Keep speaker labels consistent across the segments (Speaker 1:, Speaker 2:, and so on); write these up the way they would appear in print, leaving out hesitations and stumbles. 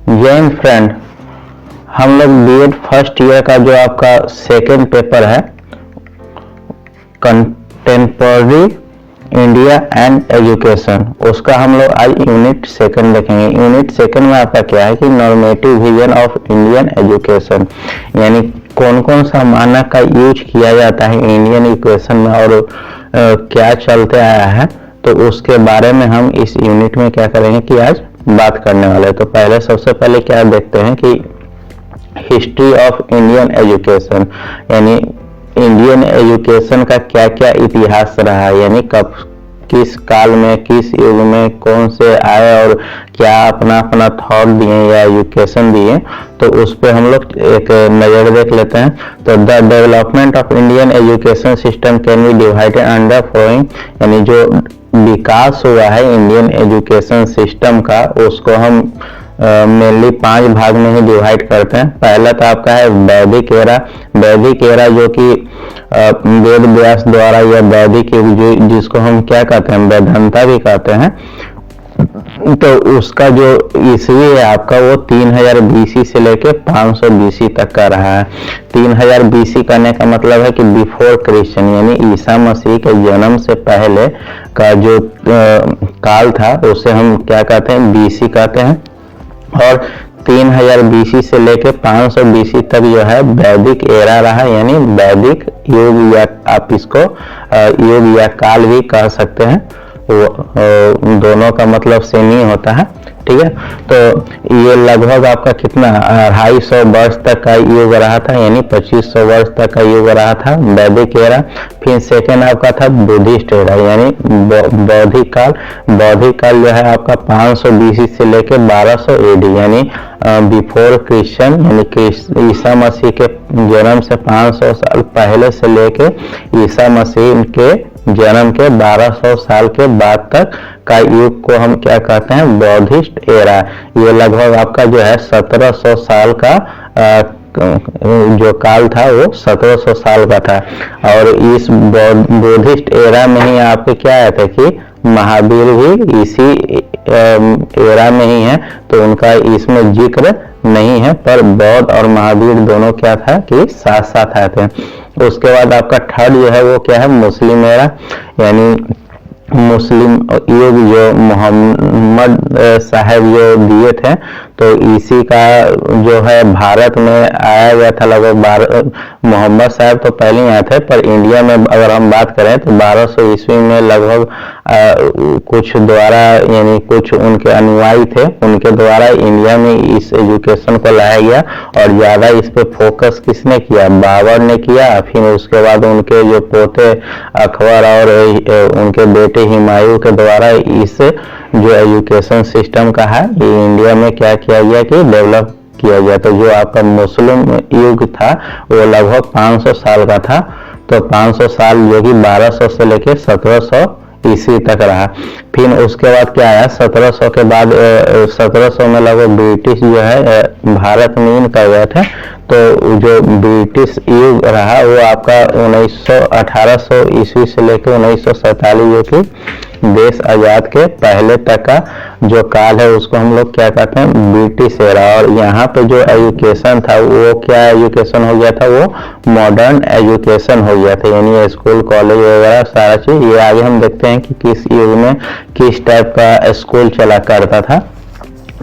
Speaker 1: Jain friend, हम लोग BEd first year का जो आपका सेकेंड पेपर है कंटेम्पररी इंडिया एंड एजुकेशन, उसका हम लोग आज यूनिट सेकंड देखेंगे। यूनिट सेकंड में आपका क्या है कि normative vision of Indian education, यानी कौन कौन सा मानक का यूज किया जाता है इंडियन एजुकेशन में और क्या चलते आया है, तो उसके बारे में हम इस यूनिट में क्या करेंगे कि आज बात करने वाले हैं। तो पहले सबसे पहले क्या देखते हैं कि हिस्ट्री ऑफ इंडियन एजुकेशन, यानी इंडियन एजुकेशन का क्या क्या इतिहास रहा है, यानी कब किस काल में किस युग में कौन से आए और क्या अपना अपना थॉट दिए या एजुकेशन दिए, तो उस पर हम लोग एक नज़र देख लेते हैं। तो the development of Indian education system can be divided under following, यानी जो विकास हुआ है इंडियन एजुकेशन सिस्टम का उसको हम मेनली 5 भाग में ही डिवाइड करते हैं। पहला तो आपका है वैदिक एरा। वैदिक एरा जो कि वेद व्यास द्वारा या वैदिक युग जिसको हम क्या कहते हैं वेदांता भी कहते हैं, तो उसका जो ईस्वी है आपका वो 3000 BC से लेके 500 BC तक का रहा है। 3000 BC करने का मतलब है कि बिफोर क्रिश्चियन, यानी ईसा मसीह के जन्म से पहले का जो काल था उसे हम क्या कहते हैं BC कहते हैं। और 3000 BC से लेके 500 BC तक जो है वैदिक एरा रहा, यानी वैदिक युग या आप इसको युग या काल भी कह सकते हैं, वो दोनों का मतलब सेम ही होता है, ठीक है। तो ये लगभग आपका कितना 250 वर्ष तक का युग रहा था, यानी 2500 वर्ष तक का युग रहा था वैदिक एरा। फिर सेकेंड आपका था बुद्धिस्ट एरा, यानी बौद्धिक काल। बौद्धिक काल जो है आपका 500 BC से लेके 1200 AD, यानी बिफोर क्रिश्चियन, यानी ईसा मसीह के जन्म से 500 साल पहले से लेके ईसा मसीह के जन्म के 1200 साल के बाद तक का युग को हम क्या कहते हैं बौद्धिस्ट एरा। ये लगभग आपका जो है 1700 साल का जो काल था वो 1700 साल का था। और इस बौद्धिस्ट एरा में ही आपके क्या आया था कि महावीर भी इसी एरा में ही है, तो उनका इसमें जिक्र नहीं है, पर बौद्ध और महावीर दोनों क्या था कि साथ साथ आए थे। उसके बाद आपका थर्ड जो है वो क्या है मुस्लिम एरा, यानी मुस्लिम युग जो मोहम्मद साहब जो दिए थे, तो इसी का जो है भारत में आया गया था लगभग। मोहम्मद साहब तो पहले ही आए थे, पर इंडिया में अगर हम बात करें तो 1200 ईस्वी में लगभग कुछ द्वारा, यानी कुछ उनके अनुयायी थे, उनके द्वारा इंडिया में इस एजुकेशन को लाया गया। और ज़्यादा इस पे फोकस किसने किया, बाबर ने किया। फिर उसके बाद उनके जो पोते अकबर और उनके बेटे हुमायूं के द्वारा इस जो एजुकेशन सिस्टम का है ये इंडिया में क्या किया गया कि डेवलप किया गया। तो जो आपका मुस्लिम युग था वो लगभग 500 साल का था। तो 500 साल जो कि 1200 से लेके 1700 ईस्वी तक रहा। फिर उसके बाद क्या आया 1700 के बाद 1700 में लगभग ब्रिटिश जो है भारत में इन कर गए थे। तो जो ब्रिटिश युग रहा वो आपका 1800 ईस्वी से लेकर 1947 जो कि देश आजाद के पहले तक का जो काल है उसको हम लोग क्या कहते हैं ब्रिटिश एरा। और यहाँ पे जो एजुकेशन था वो क्या एजुकेशन हो गया था, वो मॉडर्न एजुकेशन हो गया था, यानी स्कूल कॉलेज वगैरह सारा चीज। ये आगे हम देखते हैं कि किस युग में किस टाइप का स्कूल चला करता था,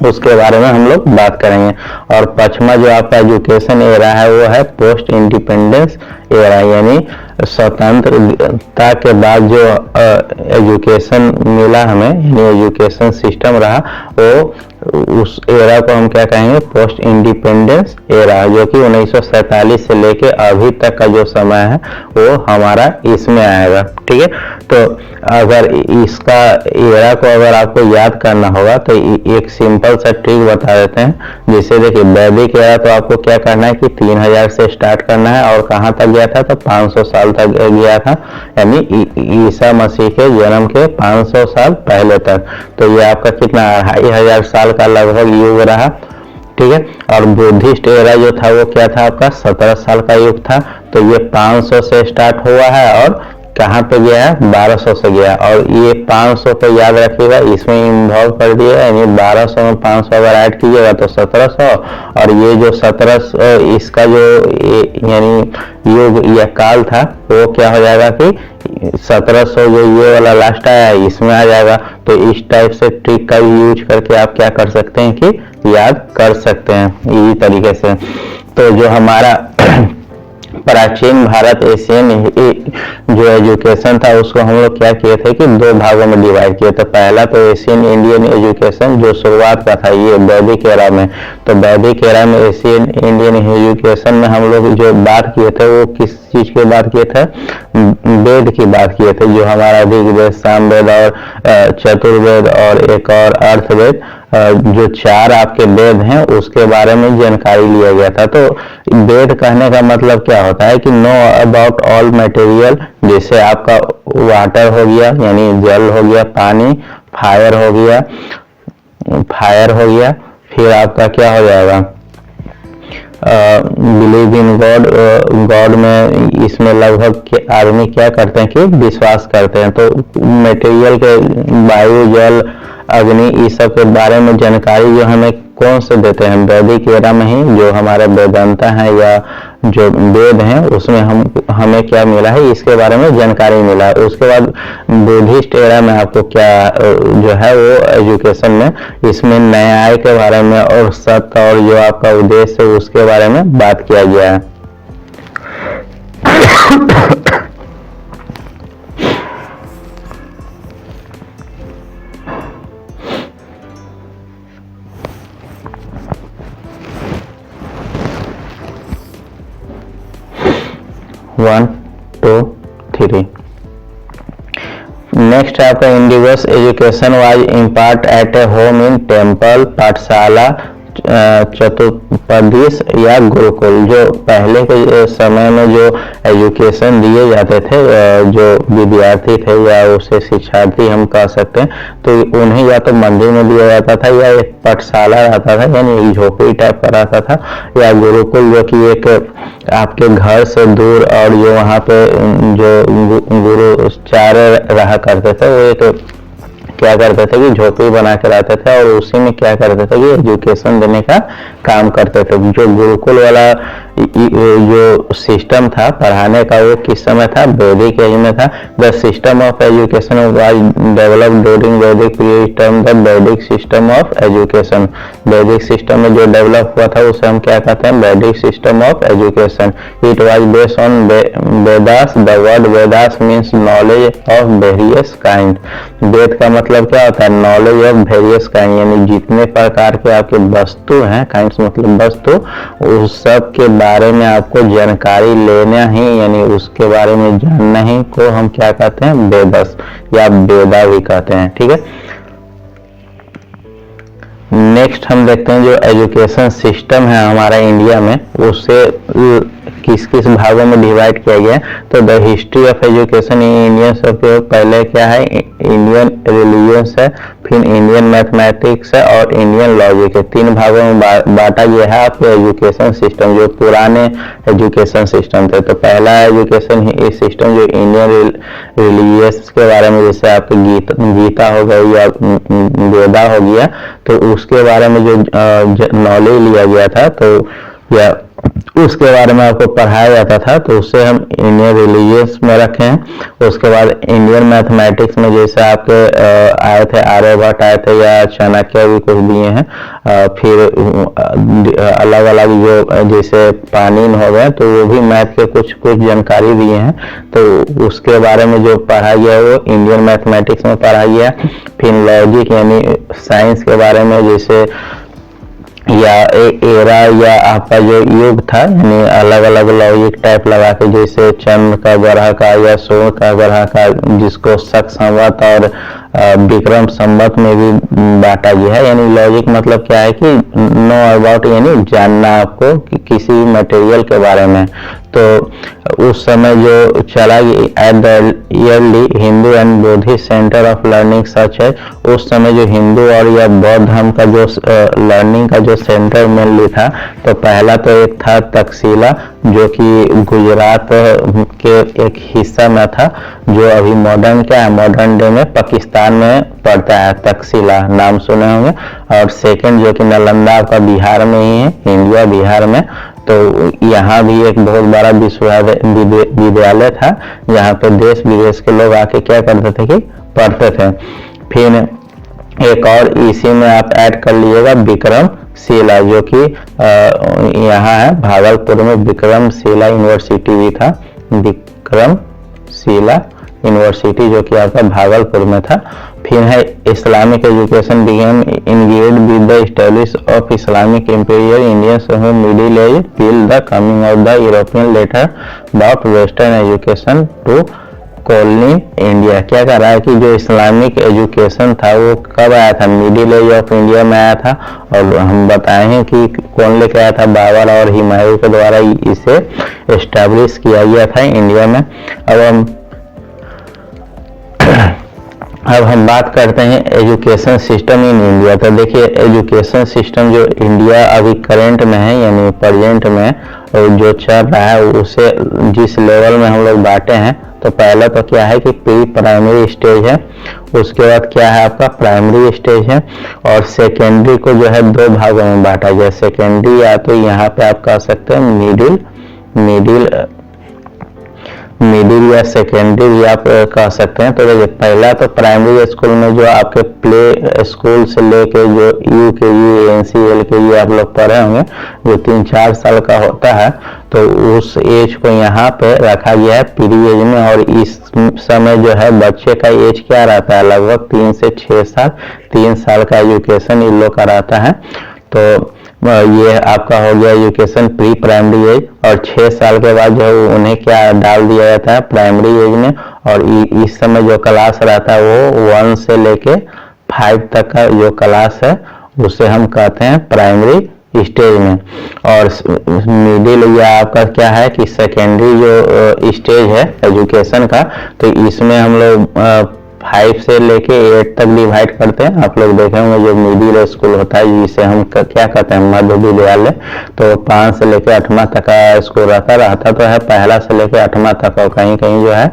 Speaker 1: उसके बारे में हम लोग बात करेंगे। और पश्चिमा जो आपका एजुकेशन एरा है वो है पोस्ट इंडिपेंडेंस एरा, यानी स्वतंत्रता के बाद जो एजुकेशन मिला हमें, यानी एजुकेशन सिस्टम रहा, वो उस एरा को हम क्या कहेंगे पोस्ट इंडिपेंडेंस एरा, जो कि 1947 से लेके अभी तक का जो समय है वो हमारा इसमें आएगा, ठीक है। तो अगर इसका एरा को अगर आपको याद करना होगा तो एक सिंपल सा ट्रिक बता देते हैं। जैसे देखिए वैदिक एरा तो आपको क्या करना है कि 3000 से स्टार्ट करना है और कहाँ तक गया था तो 500 साल तक गया था, यानी ईसा मसीह के जन्म के 500 साल पहले तक। तो ये आपका कितना 2500 साल का लगभग युग रहा, ठीक है। और बुद्धिस्ट एरा जो था वो क्या था आपका 17 साल का युग था। तो ये 500 से स्टार्ट हुआ है और कहाँ पे गया है, 1200 से गया, और ये 500 पे याद रखिएगा, इसमें इन्वॉल्व कर दिया, यानी 1200 में 500 अगर ऐड कीजिएगा तो 1700, और ये जो 1700 इसका जो यानी युग या काल था वो क्या हो जाएगा कि 1700 जो ये वाला लास्ट आया है इसमें आ जाएगा। तो इस टाइप से ट्रिक का यूज करके आप क्या कर सकते हैं कि याद कर सकते हैं इसी तरीके से। तो जो हमारा प्राचीन भारत एशियन जो एजुकेशन था उसको हम लोग क्या किए थे कि दो भागों में डिवाइड किए थे। पहला तो एशियन इंडियन एजुकेशन जो शुरुआत का था ये वैदिक एरा में। तो वैदिक एरा में एशियन इंडियन एजुकेशन में हम लोग जो बात किए थे वो किस चीज की बात किए थे, वेद की बात किए थे, जो हमारा ऋग्वेद, सामवेद और चतुर्वेद और एक और अर्थवेद, जो 4 आपके वेद हैं उसके बारे में जानकारी लिया गया था। तो वेद कहने का मतलब क्या होता है कि नो अबाउट ऑल मटेरियल, जैसे आपका वाटर हो गया यानी जल हो गया, पानी, फायर हो गया, फिर आपका क्या हो जाएगा, बिलीव इन गॉड, गॉड में इसमें लगभग आदमी क्या करते हैं कि विश्वास करते हैं। तो मटेरियल के वायु, जल, अग्नि इस सब के बारे में जानकारी जो हमें कौन से देते हैं, वैदिक एरा में ही जो हमारे वेदांता है या जो वेद हैं उसमें हमें क्या मिला है, इसके बारे में जानकारी मिला है। उसके बाद बुद्धिस्ट एरा में आपको क्या जो है वो एजुकेशन में इसमें न्याय के बारे में और सत्य और जो आपका उद्देश्य है उसके बारे में बात किया गया है। One, two, three. नेक्स्ट आपका individual education was impart at a home, in temple, पाठशाला, चतुष्पदीश या गुरुकुल। जो पहले के समय में जो एजुकेशन दिए जाते थे, जो विद्यार्थी थे या उसे शिक्षार्थी हम कह सकते हैं, तो उन्हें या तो मंदिर में दिया जाता था या एक पाठशाला रहता था यानी एक झोपड़ी टाइप का रहता था, या गुरुकुल जो कि एक आपके घर से दूर और जो वहाँ पे जो गुरुचार्य रहा करते थे वो एक क्या करते थे कि झोपड़ी बना के रहते थे और उसी में क्या करते थे कि एजुकेशन देने का काम करते थे। जो गुरुकुल वाला जो सिस्टम था पढ़ाने का वो किस समय था, वैदिक एज में था। The system of education was developed during वैदिक पीरियड, टर्म द वैदिक सिस्टम ऑफ एजुकेशन। वैदिक सिस्टम में जो डेवलप हुआ था उसे हम क्या कहते हैं, Vedic system of education. It was based on Vedas. The word Vedas means knowledge of various kind. Veda का मतलब क्या होता है, नॉलेज ऑफ वेरियस काइंड, यानी जितने प्रकार के आपके वस्तु हैं, काइंड्स मतलब वस्तु, उस सब के बारे में आपको जानकारी लेना ही यानी उसके बारे में जानना ही को हम क्या कहते हैं, वेदस या वेदा भी कहते हैं। ठीक है, नेक्स्ट हम देखते हैं जो एजुकेशन सिस्टम है हमारा इंडिया में उसे किस किस भागों में डिवाइड किया गया है। तो the history of education in Indian, सबके पहले क्या है, इंडियन रिलीजियंस है, फिर इंडियन मैथमेटिक्स है और इंडियन लॉजिक है। 3 भागों में बांटा गया है आपको एजुकेशन सिस्टम, जो पुराने एजुकेशन सिस्टम थे। तो पहला एजुकेशन सिस्टम जो इंडियन रिलीजियस के बारे में, जैसे आपके गीता हो गई या वेदा हो गया, तो उसके बारे में जो नॉलेज लिया गया था तो या उसके बारे में आपको पढ़ाया जाता था, तो उससे हम इंडियन रिलीजियस में रखे हैं। उसके बाद इंडियन मैथमेटिक्स में जैसे आपके आए थे आर्यभट्ट आए थे या चाणक्य भी कुछ दिए हैं। फिर अलग अलग जो जैसे पाणिनि हो गए तो वो भी मैथ के कुछ जानकारी दिए हैं, तो उसके बारे में जो पढ़ा गया वो इंडियन मैथमेटिक्स में पढ़ा गया। फिर लॉजिक यानी साइंस के बारे में, जैसे या एरा या आपका जो युग था यानी अलग अलग लॉजिक टाइप लगा के, जैसे चंद्र का ग्रह का या सूर्य का ग्रह का, जिसको शक संवत और विक्रम संवत में भी बांटा गया है। यानी लॉजिक मतलब क्या है कि नो अबाउट यानी जानना आपको किसी मटेरियल के बारे में। तो उस समय जो चला at the early Hindu and Buddhist centre of learning such है, उस समय जो हिंदू और या बौद्ध धर्म का जो लर्निंग का जो सेंटर मेनली था, तो पहला तो एक था तक्षशिला जो कि गुजरात के एक हिस्सा में था, जो अभी मॉडर्न क्या है, मॉडर्न डे में पाकिस्तान में पड़ता है, तक्षशिला नाम सुने होंगे। और सेकंड जो कि नालंदा का बिहार में ही है, इंडिया बिहार में, तो यहाँ भी एक बहुत बड़ा विद्यालय था जहाँ पे देश विदेश के लोग आके क्या करते थे कि पढ़ते थे। फिर एक और इसी में आप ऐड कर लीजिएगा विक्रमशिला, जो कि यहाँ है भागलपुर में विक्रमशिला यूनिवर्सिटी भी था, विक्रमशिला यूनिवर्सिटी जो कि आपका भागलपुर में था। फिर है Islamic education begin engaged with the establishment of Islamic Empire Indians who middle age till the coming of the European later brought Western education to colony India। क्या कर रहा है कि जो इस्लामिक एजुकेशन था वो कब आया था, मिडिल एज ऑफ इंडिया में आया था। और हम बताए हैं कि कौन लेके आया था, बाबर और हुमायूं के द्वारा इसे एस्टेब्लिश किया गया था इंडिया में। अब हम बात करते हैं एजुकेशन सिस्टम इन इंडिया। तो देखिए एजुकेशन सिस्टम जो इंडिया अभी करंट में है यानी प्रेजेंट में जो चल रहा है, उसे जिस लेवल में हम लोग बांटे हैं, तो पहला तो क्या है कि प्री प्राइमरी स्टेज है, उसके बाद क्या है आपका प्राइमरी स्टेज है, और सेकेंडरी को जो है दो भागों में बांटा गया। सेकेंडरी या तो यहाँ पे आप कह सकते हैं मिडिल या सेकेंडरी भी आप कह सकते हैं। तो देखिए पहला तो प्राइमरी स्कूल में जो आपके प्ले स्कूल से लेके जो UKG NC LKG आप लोग पढ़े होंगे, जो 3-4 साल का होता है, तो उस एज को यहाँ पे रखा गया है प्री एज में। और इस समय जो है बच्चे का एज क्या रहता है, लगभग 3 से 6 साल, 3 साल का एजुकेशन इन लोग का रहता है। तो ये आपका हो गया एजुकेशन प्री प्राइमरी एज। और 6 साल के बाद जो है उन्हें क्या डाल दिया जाता है प्राइमरी एज में। और इस समय जो क्लास रहता है वो 1 से लेके 5 तक का जो क्लास है उसे हम कहते हैं प्राइमरी स्टेज में। और मिडिल या आपका क्या है कि सेकेंडरी जो स्टेज है एजुकेशन का, तो इसमें हम लोग 5 से लेके 8 तक डिवाइड करते हैं। आप लोग देखे होंगे जो मिडिल स्कूल होता है जिसे हम क्या कहते हैं मध्य विद्यालय, तो 5 से लेके 8वां तक का स्कूल रहता तो है, पहला से लेके 8वां तक, और कहीं कहीं जो है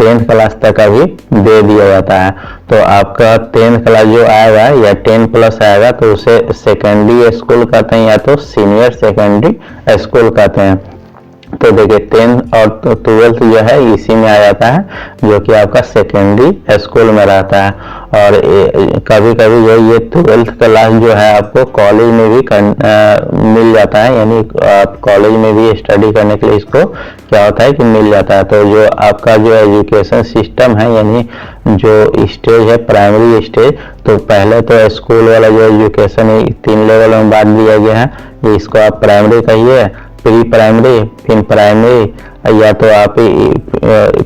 Speaker 1: 10th क्लास तक का भी दे दिया जाता है। तो आपका 10th क्लास जो आएगा या 10+ आएगा तो उसे सेकेंडरी स्कूल कहते हैं या तो सीनियर सेकेंडरी स्कूल कहते हैं। तो देखिए 10th और 12th जो है इसी में आ जाता है, जो कि आपका सेकेंडरी स्कूल में रहता है। और कभी कभी जो ये 12th क्लास जो है आपको कॉलेज में भी मिल जाता है, यानी आप कॉलेज में भी स्टडी करने के लिए इसको क्या होता है कि मिल जाता है। तो जो आपका जो एजुकेशन सिस्टम है यानी जो स्टेज है प्राइमरी स्टेज, तो पहले तो स्कूल वाला जो एजुकेशन है 3 लेवल में बांट दिया गया है। इसको आप प्राइमरी कहिए, प्री प्राइमरी, फिर प्राइमरी, या तो आप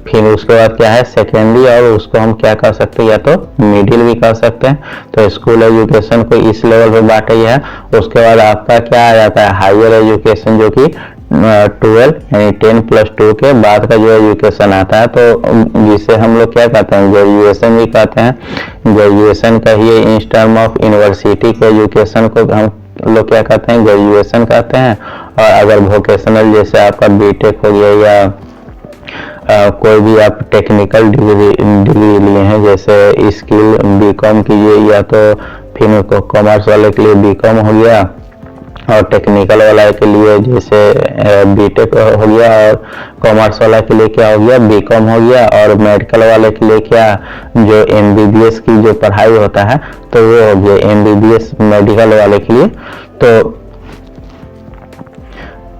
Speaker 1: फिर उसके बाद क्या है सेकेंडरी, और उसको हम क्या कर सकते हैं या तो मिडिल भी कर सकते हैं। तो स्कूल एजुकेशन को इस लेवल पे बांटा गया है। उसके बाद आपका क्या आ जाता है हायर एजुकेशन, जो कि 12 यानी 10+2 के बाद का जो एजुकेशन आता है, तो जिसे हम लोग क्या कहते हैं ग्रेजुएशन भी कहते हैं। ग्रेजुएशन कहिए इन टर्म ऑफ यूनिवर्सिटी के एजुकेशन को हम लोग क्या कहते हैं ग्रेजुएशन कहते हैं। और अगर वोकेशनल जैसे आपका बीटेक हो गया या कोई भी आप टेक्निकल डिग्री लिए हैं जैसे स्किल बीकॉम कीजिए, या तो फिर कॉमर्स वाले के लिए बीकॉम हो गया, और टेक्निकल वाला के लिए जैसे बीटेक हो गया, और कॉमर्स वाला के लिए क्या हो गया बीकॉम हो गया, और मेडिकल वाले के लिए क्या जो MBBS की जो पढ़ाई होता है तो वो हो गया MBBS मेडिकल वाले के लिए। तो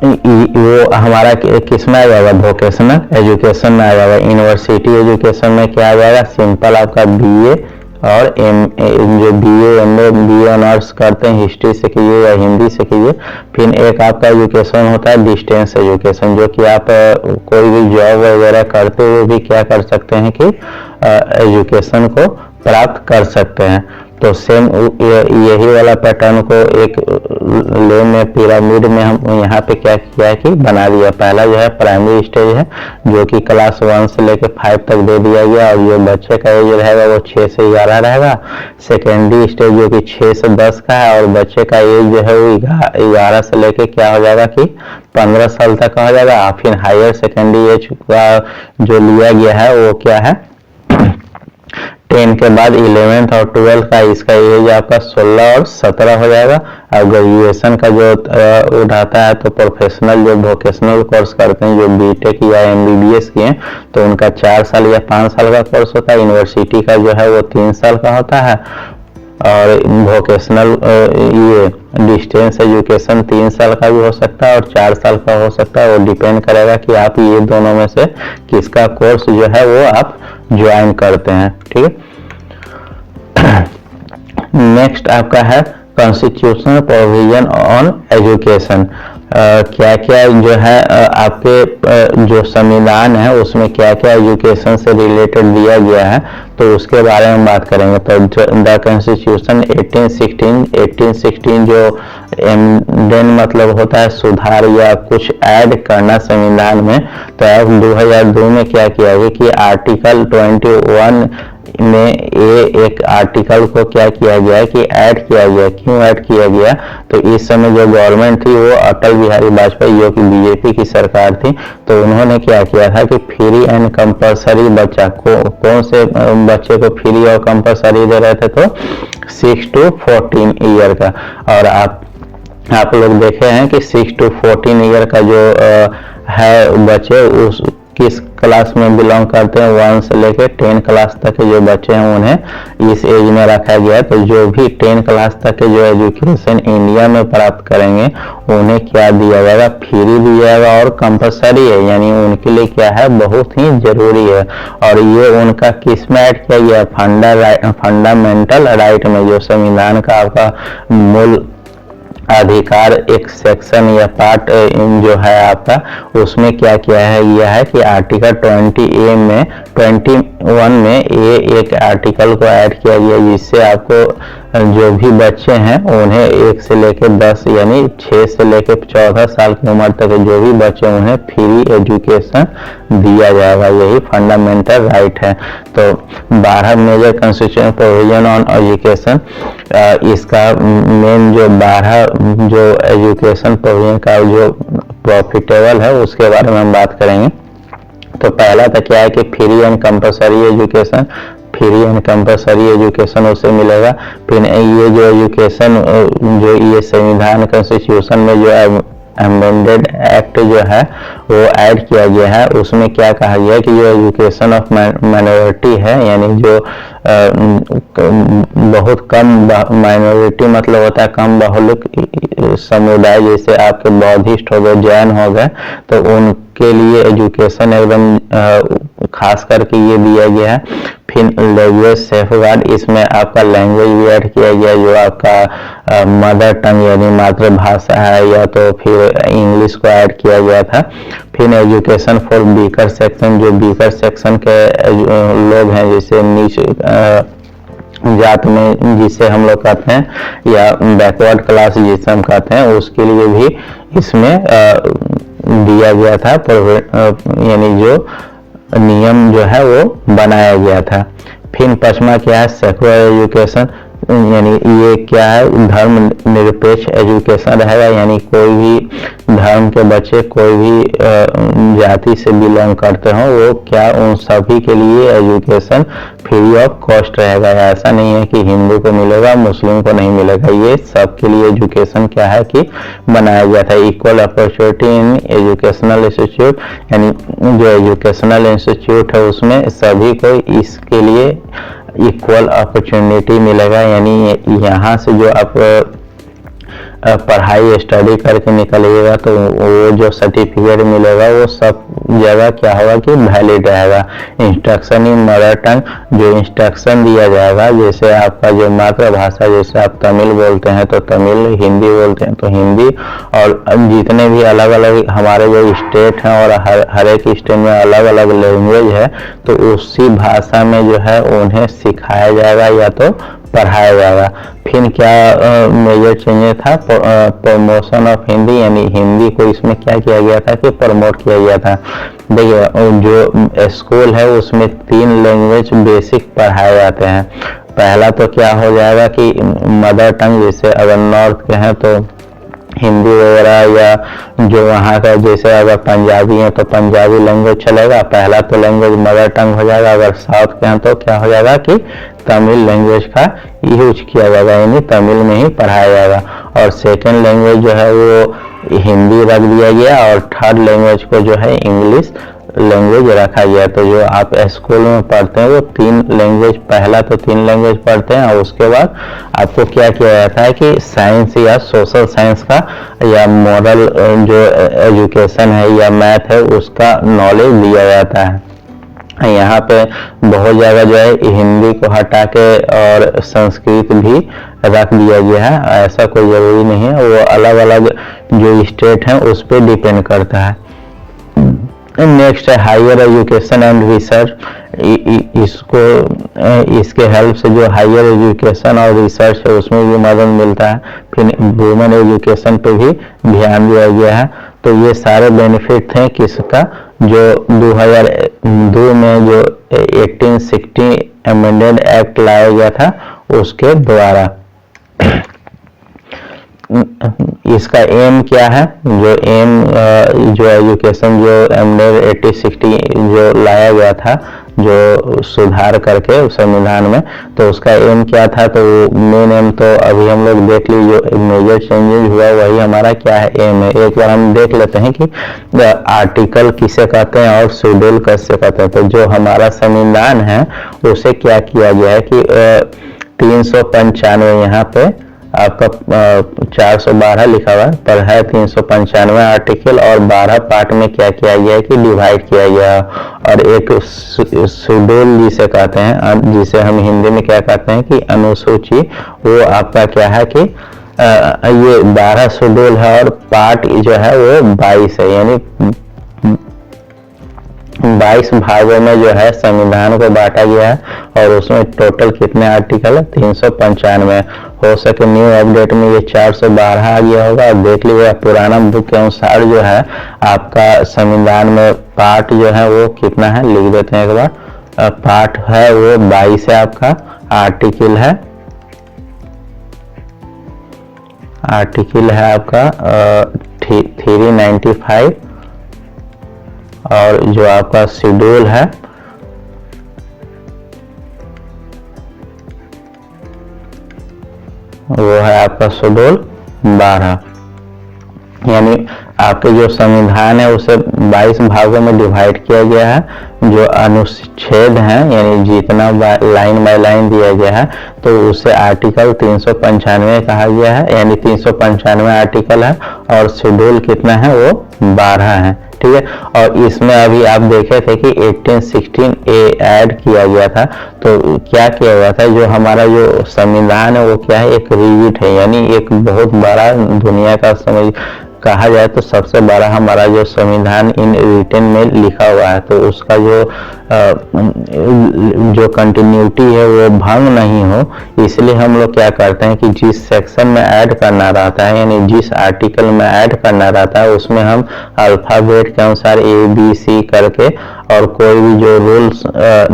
Speaker 1: वो हमारा किस में आ जाएगा वोकेशनल एजुकेशन में आ जाएगा। यूनिवर्सिटी एजुकेशन में क्या आ जाएगा सिंपल आपका BA और जो BA ऑनर्स करते हैं हिस्ट्री से कीजिए या हिंदी से कीजिए। फिर एक आपका एजुकेशन होता है डिस्टेंस एजुकेशन, जो कि आप कोई भी जॉब वगैरह करते हुए भी क्या कर सकते हैं कि एजुकेशन को प्राप्त कर सकते हैं। तो सेम यही वाला पैटर्न को एक ले में पिरामिड में हम यहाँ पे क्या किया है कि बना दिया। पहला जो है प्राइमरी स्टेज है जो कि क्लास 1 से लेकर 5 तक दे दिया गया, और जो बच्चे का एज रहेगा वो 6 से 11 रहेगा। सेकेंडरी स्टेज जो कि 6 से 10 का है, और बच्चे का एज जो है वो 11 से लेके क्या हो जाएगा कि 15 साल तक का हो जाएगा। फिर हायर सेकेंडरी एज का जो लिया गया है वो क्या है 10 के बाद 11th और 12th का, इसका एज आपका 16 और 17 हो जाएगा। और ग्रेजुएशन का जो उठाता है तो प्रोफेशनल जो वोकेशनल कोर्स करते हैं जो बीटेक या एमबीबीएस किए तो उनका 4 साल या 5 साल का कोर्स होता है। यूनिवर्सिटी का जो है वो 3 साल का होता है, और वोकेशनल ये डिस्टेंस एजुकेशन 3 साल का भी हो सकता है और 4 साल का हो सकता है। वो डिपेंड करेगा कि आप ये दोनों में से किसका कोर्स जो है वो आप ज्वाइन करते हैं। ठीक है, नेक्स्ट आपका है कॉन्स्टिट्यूशनल प्रोविजन ऑन एजुकेशन। क्या क्या जो है आपके जो संविधान है उसमें क्या क्या एजुकेशन से रिलेटेड दिया गया है तो उसके बारे में बात करेंगे। तो द कॉन्स्टिट्यूशन 1816 जो एमेंडमेंट मतलब होता है सुधार या कुछ ऐड करना संविधान में। तो अब 2002 में क्या किया गया कि आर्टिकल 21 में एक आर्टिकल को क्या किया गया कि ऐड किया गया। क्यों ऐड किया गया तो इस समय जो गवर्नमेंट थी वो अटल बिहारी वाजपेयी जो कि बीजेपी की सरकार थी, तो उन्होंने क्या किया था कि फ्री एंड कंपलसरी बच्चा को कौन से बच्चे को फ्री और कंपलसरी दे रहे थे तो 6 to 14 ईयर का। और आप लोग देखे हैं कि 6 to 14 ईयर का जो है बच्चे उस किस क्लास में बिलोंग करते हैं 1 से लेके 10 क्लास तक के जो बच्चे हैं उन्हें इस एज में रखा गया है। तो जो भी 10 क्लास तक के जो एजुकेशन इंडिया में प्राप्त करेंगे उन्हें क्या दिया जाएगा फ्री दिया जाएगा और कंपलसरी है, यानी उनके लिए क्या है बहुत ही जरूरी है। और ये उनका किस में ऐड किया गया फंडामेंटल राइट में, जो संविधान का आपका मूल अधिकार एक सेक्शन या पार्ट जो है आपका उसमें क्या किया है यह है कि आर्टिकल 21 में ये एक आर्टिकल को ऐड किया गया जिससे आपको जो भी बच्चे हैं उन्हें 1 से लेकर 10 यानी 6 से लेकर 14 साल की उम्र तक जो भी बच्चे उन्हें फ्री एजुकेशन दिया जाएगा। यही फंडामेंटल राइट है। तो 12 major constitutional provision on education, इसका मेन जो 12 जो एजुकेशन प्रोविजन का जो प्रॉफिटेबल है उसके बारे में हम बात करेंगे। तो पहला तो क्या है कि free and compulsory education, free and compulsory education उसे मिलेगा। फिर ये जो एजुकेशन जो ये संविधान कॉन्स्टिट्यूशन में जो अमेंडेड एक्ट जो है वो ऐड किया गया है उसमें क्या कहा गया है कि जो एजुकेशन ऑफ माइनॉरिटी है यानी जो बहुत कम माइनॉरिटी मतलब होता है कम बहुलक समुदाय, जैसे आपके बौद्धिस्ट हो गए जैन हो गए तो उनके लिए एजुकेशन एकदम खास करके ये दिया गया है। फिर लैंग्वेज सेफगार्ड, इसमें आपका लैंग्वेज भी ऐड किया गया जो आपका मदर टंग यानी मातृभाषा है या तो फिर इंग्लिश को ऐड किया गया था। फिर एजुकेशन फॉर वीकर सेक्शन, जो वीकर सेक्शन के लोग हैं जैसे नीचे जात में जिसे हम लोग कहते हैं या बैकवर्ड क्लास जिसे हम कहते हैं उसके लिए भी इसमें दिया गया था यानी जो नियम जो है वो बनाया गया था। फिर पश्चिमा क्या है सेकुलर एजुकेशन, यानी ये क्या है धर्म निरपेक्ष एजुकेशन रहेगा, यानी कोई भी धर्म के बच्चे कोई भी जाति से बिलोंग करते हो वो क्या उन सभी के लिए एजुकेशन फ्री ऑफ कॉस्ट रहेगा। ऐसा नहीं है कि हिंदू को मिलेगा मुस्लिम को नहीं मिलेगा, ये सबके लिए एजुकेशन क्या है कि बनाया गया था। Equal opportunity in educational institute, यानी जो एजुकेशनल इंस्टीट्यूट है उसमें सभी को इसके लिए इक्वल अपॉर्चुनिटी मिलेगा, यानी यहाँ से जो आप पढ़ाई स्टडी करके निकलिएगा तो वो जो सर्टिफिकेट मिलेगा वो सब जगह क्या होगा कि वैलिड रहेगा। इंस्ट्रक्शन इन मदर टंग, जो इंस्ट्रक्शन दिया जाएगा, जैसे आपका जो मातृभाषा, जैसे आप तमिल बोलते हैं तो तमिल, हिंदी बोलते हैं तो हिंदी, और जितने भी अलग अलग हमारे जो स्टेट हैं और हर एक स्टेट में अलग अलग लैंग्वेज है, तो उसी भाषा में जो है उन्हें सिखाया जाएगा या तो पढ़ाया जाएगा। फिर क्या मेजर चेंजेस था, प्रमोशन ऑफ हिंदी, यानी हिंदी को इसमें क्या किया गया था कि प्रमोट किया गया था। देखिए जो स्कूल है उसमें 3 लैंग्वेज बेसिक पढ़ाए जाते हैं। पहला तो क्या हो जाएगा कि मदर टंग, जैसे अगर नॉर्थ के हैं तो हिंदी वगैरह, या जो वहाँ का जैसे अगर पंजाबी है तो पंजाबी लैंग्वेज चलेगा, पहला तो लैंग्वेज मदर टंग हो जाएगा। अगर साउथ के हैं तो क्या हो जाएगा कि तमिल लैंग्वेज का यूज किया जाएगा, यानी तमिल में ही पढ़ाया जाएगा। और सेकंड लैंग्वेज जो है वो हिंदी रख दिया गया, और थर्ड लैंग्वेज को जो है इंग्लिश लैंग्वेज रखा गया। तो जो आप स्कूल में पढ़ते हैं वो 3 लैंग्वेज, पहला तो 3 लैंग्वेज पढ़ते हैं, और उसके बाद आपको क्या किया जाता है कि साइंस या सोशल साइंस का या मॉरल जो एजुकेशन है या मैथ है उसका नॉलेज दिया जाता है। यहाँ पे बहुत जगह जो है हिंदी को हटा के और संस्कृत भी रख दिया गया है, ऐसा कोई जरूरी नहीं है, वो अलग अलग जो स्टेट है उस पर डिपेंड करता है। नेक्स्ट है हायर एजुकेशन एंड रिसर्च, इसके हेल्प से जो हायर एजुकेशन और रिसर्च है उसमें भी मदद मिलता है। फिर वुमेन एजुकेशन पे भी ध्यान दिया गया है। तो ये सारे बेनिफिट हैं किसका, जो 2002 में जो 1860 अमेंडेड एक्ट लाया गया था उसके द्वारा। इसका एम क्या है, जो एम जो एजुकेशन जो अमेंडेड 1860 जो लाया गया था, जो सुधार करके संविधान में, तो उसका एम क्या था, तो मेन एम तो अभी हम लोग देख लीजिए, जो मेजर चेंजेस हुआ वही हमारा क्या है, एम है। एक बार हम देख लेते हैं कि आर्टिकल किसे कहते हैं और शेड्यूल कैसे कहते हैं। तो जो हमारा संविधान है उसे क्या किया गया है कि 395 यहाँ पे आपका 412 लिखा हुआ है, पर है 395 आर्टिकल, और 12 पार्ट में क्या किया गया है कि डिवाइड किया गया। और एक शेड्यूल जिसे कहते हैं, जिसे हम हिंदी में क्या कहते हैं कि अनुसूची, वो आपका क्या है कि ये 12 शेड्यूल है, और पार्ट जो है वो 22 है, यानी 22 भागों में जो है संविधान को बांटा गया है। और उसमें टोटल कितने आर्टिकल है, 395। हो सके न्यू अपडेट में ये 412 आ गया होगा। और देख लीजिए पुराना बुक के अनुसार जो है आपका संविधान में पार्ट जो है वो कितना है, लिख देते हैं एक बार। पार्ट है वो 22 है आपका, आर्टिकल है आपका 395, और जो आपका शेड्यूल है वो है आपका शेड्यूल 12। यानी आपके जो संविधान है उसे 22 भागों में डिवाइड किया गया है। जो अनुच्छेद हैं, यानी जितना लाइन बाय लाइन दिया गया है, तो उसे आर्टिकल 395 कहा गया है, यानी 395 आर्टिकल है, और शेड्यूल कितना है वो 12 है। ठीक है, और इसमें अभी आप देखे थे कि 1816 ए ऐड किया गया था। तो क्या किया गया था, जो हमारा जो संविधान है वो क्या है, एक रिजिड है, यानी एक बहुत बड़ा दुनिया का समझ कहा जाए तो सबसे बड़ा हमारा जो संविधान इन रिटन में लिखा हुआ है। तो उसका जो कंटिन्यूटी है वो भंग नहीं हो, इसलिए हम लोग क्या करते हैं कि जिस सेक्शन में ऐड करना रहता है, यानी जिस आर्टिकल में ऐड करना रहता है, उसमें हम अल्फाबेट के अनुसार ABC करके और कोई भी जो रूल्स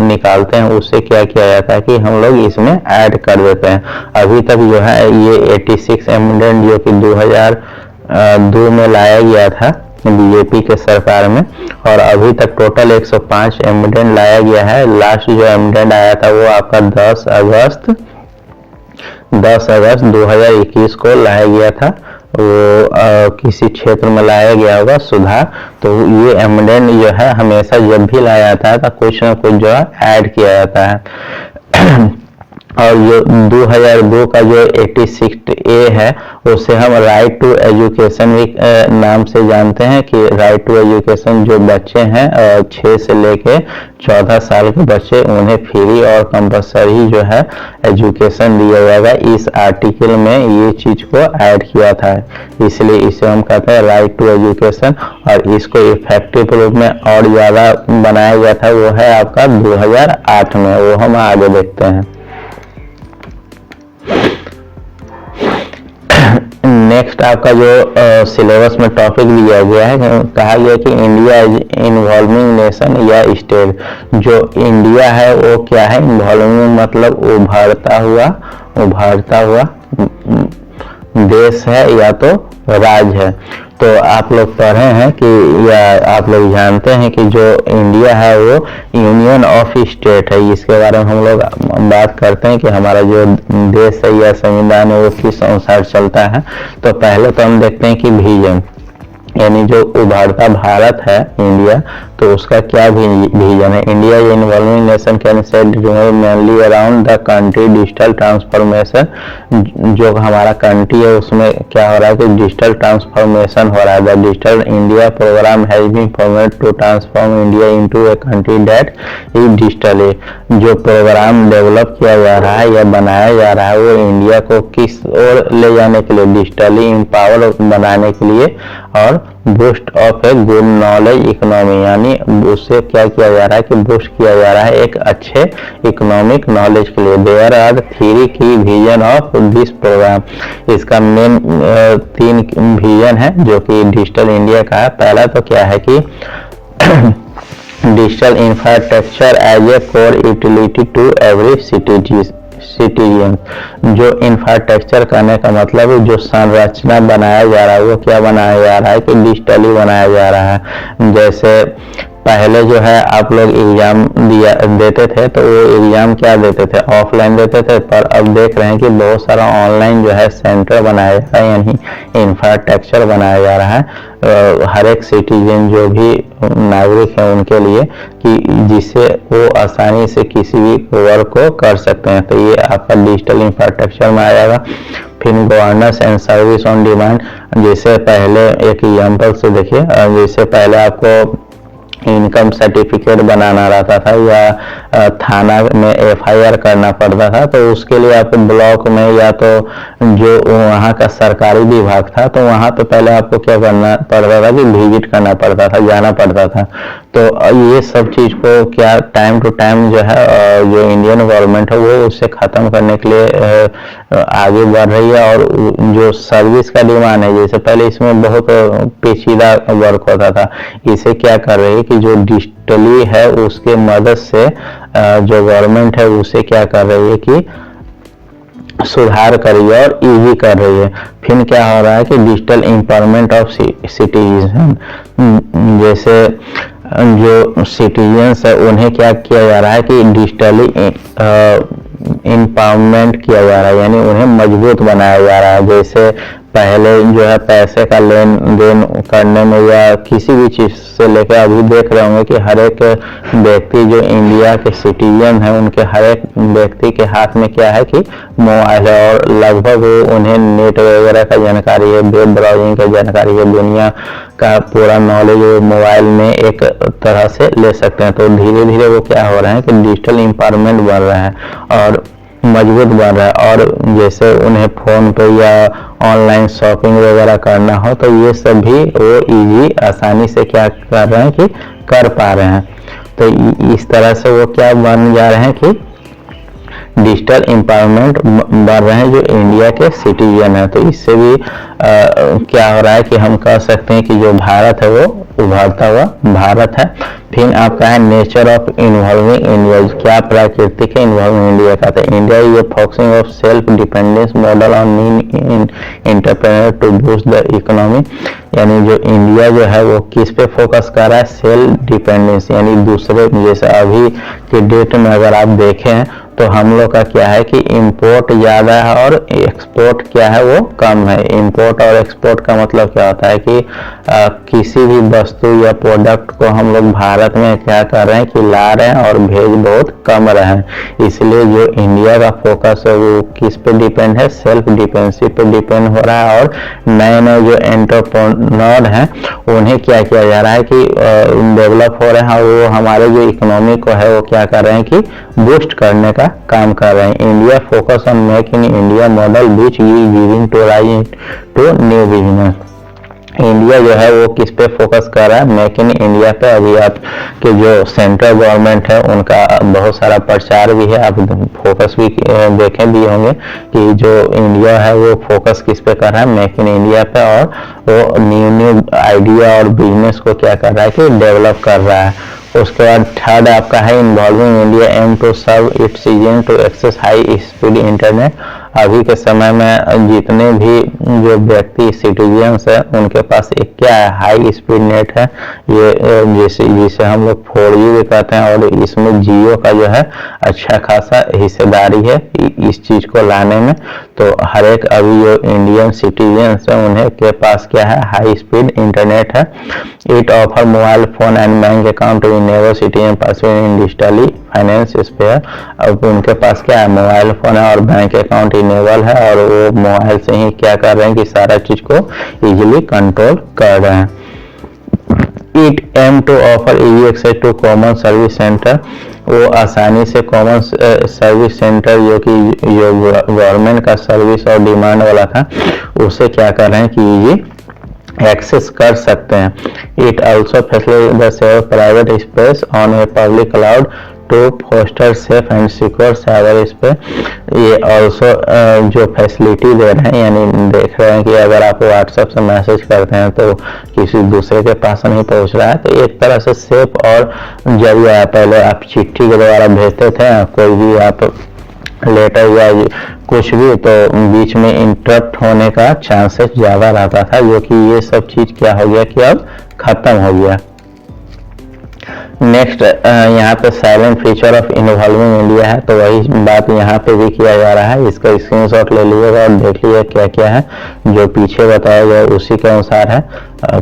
Speaker 1: निकालते हैं उससे क्या किया जाता है कि हम लोग इसमें ऐड कर देते हैं। अभी तक जो है ये 86 अमेंडमेंट जो कि 2002 में लाया गया था बीजेपी के सरकार में, और अभी तक टोटल 105 अमेंडमेंट लाया गया है। लास्ट जो अमेंडमेंट आया था वो आपका 10 अगस्त 2021 को लाया गया था। वो किसी क्षेत्र में लाया गया होगा सुधार। तो ये अमेंडमेंट जो है हमेशा जब भी लाया जाता है तो कुछ ना कुछ जो है ऐड किया जाता है। और जो 2002 का जो 86A है उसे हम राइट टू एजुकेशन भी नाम से जानते हैं कि राइट टू एजुकेशन जो बच्चे हैं 6 से लेके 14 साल के बच्चे उन्हें फ्री और कंपलसरी जो है एजुकेशन दिया जाएगा। इस आर्टिकल में ये चीज को ऐड किया था, इसलिए इसे हम कहते हैं राइट टू एजुकेशन। और इसको इफेक्टिव रूप में और ज़्यादा बनाया गया था वो है आपका 2008 में, वो हम आगे देखते हैं। नेक्स्ट आपका जो सिलेबस में टॉपिक दिया गया है, कहा गया कि इंडिया इज इन्वॉल्विंग नेशन या स्टेट। जो इंडिया है वो क्या है, इन्वॉल्विंग मतलब उभरता हुआ देश है या तो राज्य है। तो आप लोग पढ़े हैं कि या आप लोग जानते हैं कि जो इंडिया है वो यूनियन ऑफ स्टेट है। इसके बारे में हम लोग बात करते हैं कि हमारा जो देश है या संविधान है वो किस अनुसार चलता है। तो पहले तो हम देखते हैं कि विजन, यानी जो उभरता भारत है इंडिया, तो उसका क्या विजन है। India involving nation can set mainly around the country digital transformation. जो हमारा कंट्री है उसमें क्या हो रहा है कि डिजिटल ट्रांसफॉर्मेशन हो रहा है। The digital India programme has been formed to transform India into a country that is digitally. जो प्रोग्राम डेवलप किया जा रहा है या बनाया जा रहा है वो इंडिया को किस ओर ले जाने के लिए, डिजिटली एम्पावर बनाने के लिए और boost of a good knowledge economy, यानी उससे क्या किया जा रहा है कि बूस्ट किया जा रहा है एक अच्छे इकोनॉमिक नॉलेज के लिए। देयर आर 3 की विजन ऑफ दिस प्रोग्राम। इसका मेन 3 विजन है जो कि डिजिटल इंडिया का है। पहला तो क्या है कि digital infrastructure as a core utility to every citizen. जो इंफ्रास्ट्रक्चर करने का मतलब है जो संरचना बनाया जा रहा है वो क्या बनाया जा रहा है कि डिजिटली बनाया जा रहा है। जैसे पहले जो है आप लोग एग्जाम देते थे तो वो एग्जाम क्या देते थे, ऑफलाइन देते थे, पर अब देख रहे हैं कि बहुत सारा ऑनलाइन जो है सेंटर बनाया जा रहा है, यानी इंफ्रास्ट्रक्चर बनाया जा रहा है हर एक सिटीजन जो भी नागरिक है उनके लिए, कि जिससे वो आसानी से किसी भी वर्क को कर सकते हैं। तो ये आपका डिजिटल इंफ्रास्ट्रक्चर में आ जाएगा। फिर governance and service on demand. जैसे पहले एक एग्जाम्पल से देखिए, जैसे पहले आपको इनकम सर्टिफिकेट बनाना रहता था या थाना में FIR करना पड़ता था, तो उसके लिए आपको ब्लॉक में या तो जो वहाँ का सरकारी विभाग था तो वहाँ तो पहले आपको क्या करना पड़ता था कि विजिट करना पड़ता था, जाना पड़ता था। तो ये सब चीज को क्या टाइम टू टाइम जो है जो इंडियन गवर्नमेंट है वो उससे खत्म करने के लिए आगे बढ़ रही है। और जो सर्विस का डिमांड है, जैसे पहले इसमें बहुत पेचीदा वर्क होता था, इसे क्या कर रही है कि जो डिजिटली है उसके मदद से जो गवर्नमेंट है उसे क्या कर रही है कि सुधार कर रही है और इजी कर रही है। फिर क्या हो रहा है कि डिजिटल एम्पावरमेंट ऑफ सिटीजन। जैसे जो सिटीजन्स है उन्हें क्या किया जा रहा है कि डिजिटली एम्पावरमेंट किया जा रहा है, यानी उन्हें मजबूत बनाया जा रहा है। जैसे पहले जो है पैसे का लेन देन करने में या किसी भी चीज से लेकर अभी देख रहे होंगे कि हर एक व्यक्ति जो इंडिया के सिटीजन है उनके हर एक व्यक्ति के हाथ में क्या है कि मोबाइल है, और लगभग उन्हें नेट वगैरह का जानकारी है, वेब ब्राउजिंग का जानकारी है, दुनिया का पूरा नॉलेज वो मोबाइल में एक तरह से ले सकते हैं। तो धीरे धीरे वो क्या हो रहा है कि डिजिटल एम्पावरमेंट बन रहा है और मजबूत बन रहा है। और जैसे उन्हें फोन पे या ऑनलाइन शॉपिंग वगैरह करना हो तो ये सब भी वो इजी आसानी से क्या कर रहे हैं कि कर पा रहे हैं। तो इस तरह से वो क्या बन जा रहे हैं कि डिजिटल एम्पावरमेंट बढ़ रहे हैं जो इंडिया के सिटीजन है। तो इससे भी क्या हो रहा है कि हम कह सकते हैं कि जो भारत है वो उभरता हुआ भारत है। फिर आपका है नेचर ऑफ इन्वॉल्विंग इंडिया। क्या प्राकृतिक है इन्वॉल्विंग इंडिया का? तो India is focusing of self dependence model on entrepreneur to boost the economy. यानी जो इंडिया जो है वो किस पे फोकस कर रहा है? सेल्फ डिपेंडेंस, यानी दूसरे, जैसे अभी के डेट में अगर आप देखें तो हम लोग का क्या है कि इंपोर्ट ज़्यादा है और एक्सपोर्ट क्या है वो कम है। इंपोर्ट और एक्सपोर्ट का मतलब क्या होता है कि किसी भी वस्तु या प्रोडक्ट को हम लोग भारत में क्या कर रहे हैं कि ला रहे हैं और भेज बहुत कम रहे हैं। इसलिए जो इंडिया का फोकस है वो किस पे डिपेंड है, सेल्फ डिपेंडेंसी पे डिपेंड हो रहा है। और नए नए जो एंटरप्रेन्योर हैं उन्हें क्या किया जा रहा है कि डेवलप हो रहे हैं और वो हमारे जो इकोनॉमी को है वो क्या कर रहे हैं कि बूस्ट करने का काम कर रहे हैं। India focus on make in India model which is giving to rise to new business. India जो है वो किस पे फोकस कर रहा है, मेक इन इंडिया पे। अभी आपके जो सेंट्रल गवर्नमेंट है उनका बहुत सारा प्रचार भी है, आप फोकस भी देखे भी होंगे कि जो इंडिया है वो फोकस किस पे कर रहा है, मेक इन इंडिया पे। और वो न्यू न्यू आइडिया और बिजनेस को क्या कर रहा है कि डेवलप कर रहा है। उसके बाद थर्ड आपका है involving India aim to serve its citizen to access high speed internet. अभी के समय में जितने भी जो व्यक्ति सिटीजन्स है उनके पास एक क्या है, हाई स्पीड नेट है। ये जिसे हम लोग 4G भी कहते हैं और इसमें जियो का जो है अच्छा खासा हिस्सेदारी है इस चीज को लाने में। तो हर एक अभी जो इंडियन सिटीजन्स है उन्हें के पास क्या है, हाई स्पीड इंटरनेट है। It offer mobile phone and bank account to enable citizen participate in digitally finance sphere. अब उनके पास क्या है, मोबाइल फोन है और बैंक अकाउंट इनेबल है और वो मोबाइल से ही क्या कर रहे हैं कि सारा चीज को इजीली कंट्रोल कर रहे हैं। It aim to offer easy access to common service centre. वो आसानी से कॉमन सर्विस सेंटर जो कि जो गवर्नमेंट का सर्विस और डिमांड वाला था उसे क्या कर रहे हैं कि इजी एक्सेस कर सकते हैं। It also facilitate the save private space on a public cloud to foster safe and secure cyber space. ये ऑल्सो जो फैसिलिटी दे रहे हैं, यानी देख रहे हैं कि अगर आप व्हाट्सएप से मैसेज करते हैं तो किसी दूसरे के पास नहीं पहुंच रहा है, तो एक तरह से सेफ। और जब पहले आप चिट्ठी के द्वारा भेजते थे कोई भी आप लेटर या कुछ भी, तो बीच में इंटरप्ट होने का चांसेस ज़्यादा रहता था, जो कि ये सब चीज़ क्या हो गया कि अब खत्म हो गया। नेक्स्ट यहाँ पे silent feature of involving India है, तो वही बात यहाँ पे भी किया जा रहा है। इसका स्क्रीनशॉट ले लीजिएगा और देख लीजिए क्या क्या है जो पीछे बताया गया उसी के अनुसार है।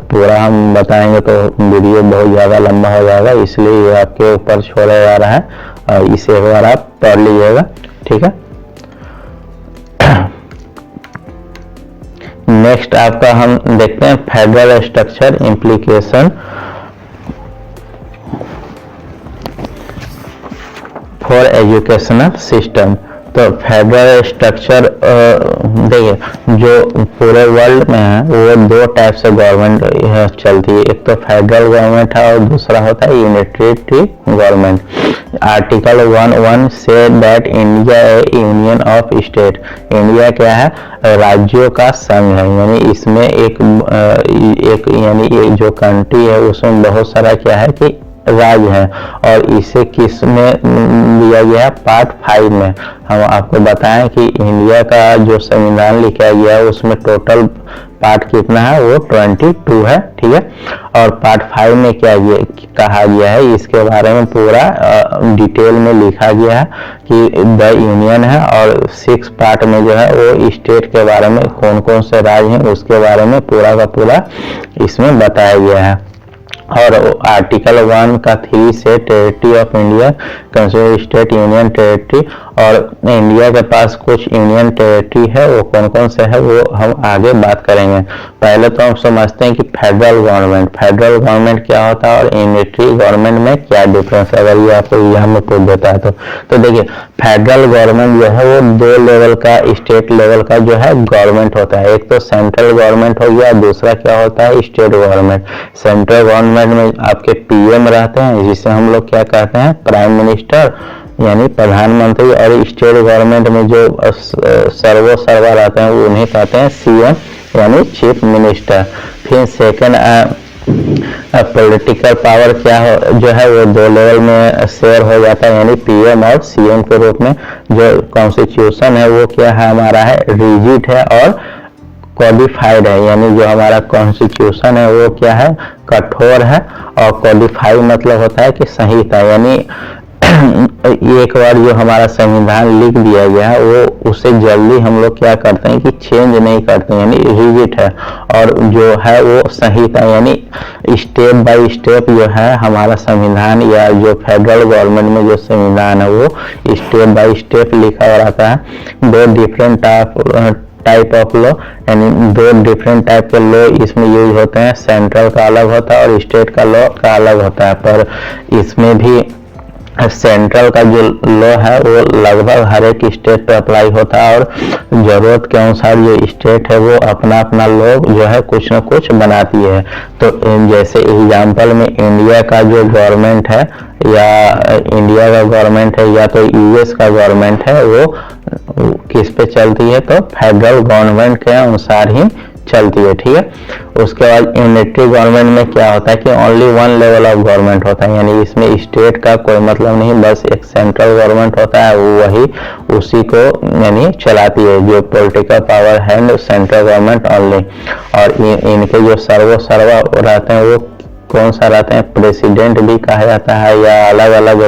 Speaker 1: पूरा हम बताएंगे तो वीडियो बहुत ज़्यादा लंबा हो जाएगा, इसलिए ये आपके ऊपर छोड़ा जा रहा है। इसे एक बार आप पढ़ लीजिएगा, ठीक है। नेक्स्ट आपका हम देखते हैं federal structure implication for educational system. तो फेडरल स्ट्रक्चर देखिए जो पूरे वर्ल्ड में है वो दो टाइप से गवर्नमेंट चलती है, एक तो फेडरल गवर्नमेंट है और दूसरा होता है unitary government. Article 1(1) say that India A union of state. India क्या है, राज्यों का संघ है, यानी इसमें एक यानी जो कंट्री है उसमें बहुत सारा क्या है कि राज्य है। और इसे किस में दिया गया है, पार्ट 5 में। हम आपको बताएं कि इंडिया का जो संविधान लिखा गया है उसमें टोटल पार्ट कितना है, वो 22 है, ठीक है। और पार्ट 5 में क्या कहा गया है इसके बारे में पूरा डिटेल में लिखा गया है कि द यूनियन है। और 6 पार्ट में जो है वो स्टेट के बारे में कौन कौन से राज्य हैं उसके बारे में पूरा का पूरा इसमें बताया गया है। और आर्टिकल 1 का 3 से territory of India consider state union territory. और इंडिया के पास कुछ यूनियन टेरिटरी है, वो कौन कौन से है वो हम आगे बात करेंगे। पहले तो हम समझते हैं कि फेडरल गवर्नमेंट क्या होता है और यूनिटरी गवर्नमेंट में क्या डिफरेंस है, अगर ये आपको एग्जाम में पूछ देता है तो देखिए फेडरल गवर्नमेंट जो है वो 2 लेवल का, स्टेट लेवल का जो है गवर्नमेंट होता है। एक तो सेंट्रल गवर्नमेंट हो गया, दूसरा क्या होता है स्टेट गवर्नमेंट। सेंट्रल गवर्नमेंट में आपके पीएम रहते हैं, जिसे हम लोग क्या कहते हैं, प्राइम मिनिस्टर यानी प्रधानमंत्री। और स्टेट गवर्नमेंट में जो सर्वा रहते हैं वो उन्हें कहते हैं सीएम यानी चीफ मिनिस्टर। फिर सेकंड पॉलिटिकल पावर क्या हो जो है वो 2 लेवल में शेयर हो जाता है, यानी पीएम और सीएम के रूप में। जो कॉन्स्टिट्यूशन है वो क्या है हमारा है, रिजिड है और कोडिफाइड है, यानी जो हमारा कॉन्स्टिट्यूशन है वो क्या है, कठोर है। और कोडिफाइड मतलब होता है कि संहिता, यानी एक बार जो हमारा संविधान लिख दिया गया है वो उसे जल्दी हम लोग क्या करते हैं कि चेंज नहीं करते, यानी रिजिड है, और जो है वो संहिता यानी स्टेप बाय स्टेप जो है हमारा संविधान या जो फेडरल गवर्नमेंट में जो संविधान है वो स्टेप बाय स्टेप लिखा हुआ रहता है। दो डिफरेंट टाइप ऑफ लॉ, यानी दो डिफरेंट टाइप के लॉ इसमें यूज होते हैं। सेंट्रल का अलग होता है और स्टेट का लॉ का अलग होता है, पर इसमें भी सेंट्रल का जो लॉ है वो लगभग हर एक स्टेट पे अप्लाई होता है, और जरूरत के अनुसार जो स्टेट है वो अपना अपना लॉ जो है कुछ न कुछ बनाती है। तो जैसे एग्जांपल में इंडिया का जो गवर्नमेंट है या तो यूएस का गवर्नमेंट है वो किस पे चलती है, तो फेडरल गवर्नमेंट के अनुसार ही चलती है, ठीक है। उसके बाद यूनिटरी गवर्नमेंट में क्या होता है कि only one level of government होता है, यानी इसमें स्टेट का कोई मतलब नहीं, बस एक सेंट्रल गवर्नमेंट होता है, वही उसी को यानी चलाती है। जो पॉलिटिकल पावर है सेंट्रल गवर्नमेंट ओनली, और इनके जो सर्वा रहते हैं वो कौन सा रहते हैं, प्रेसिडेंट भी कहा जाता है, या अलग अलग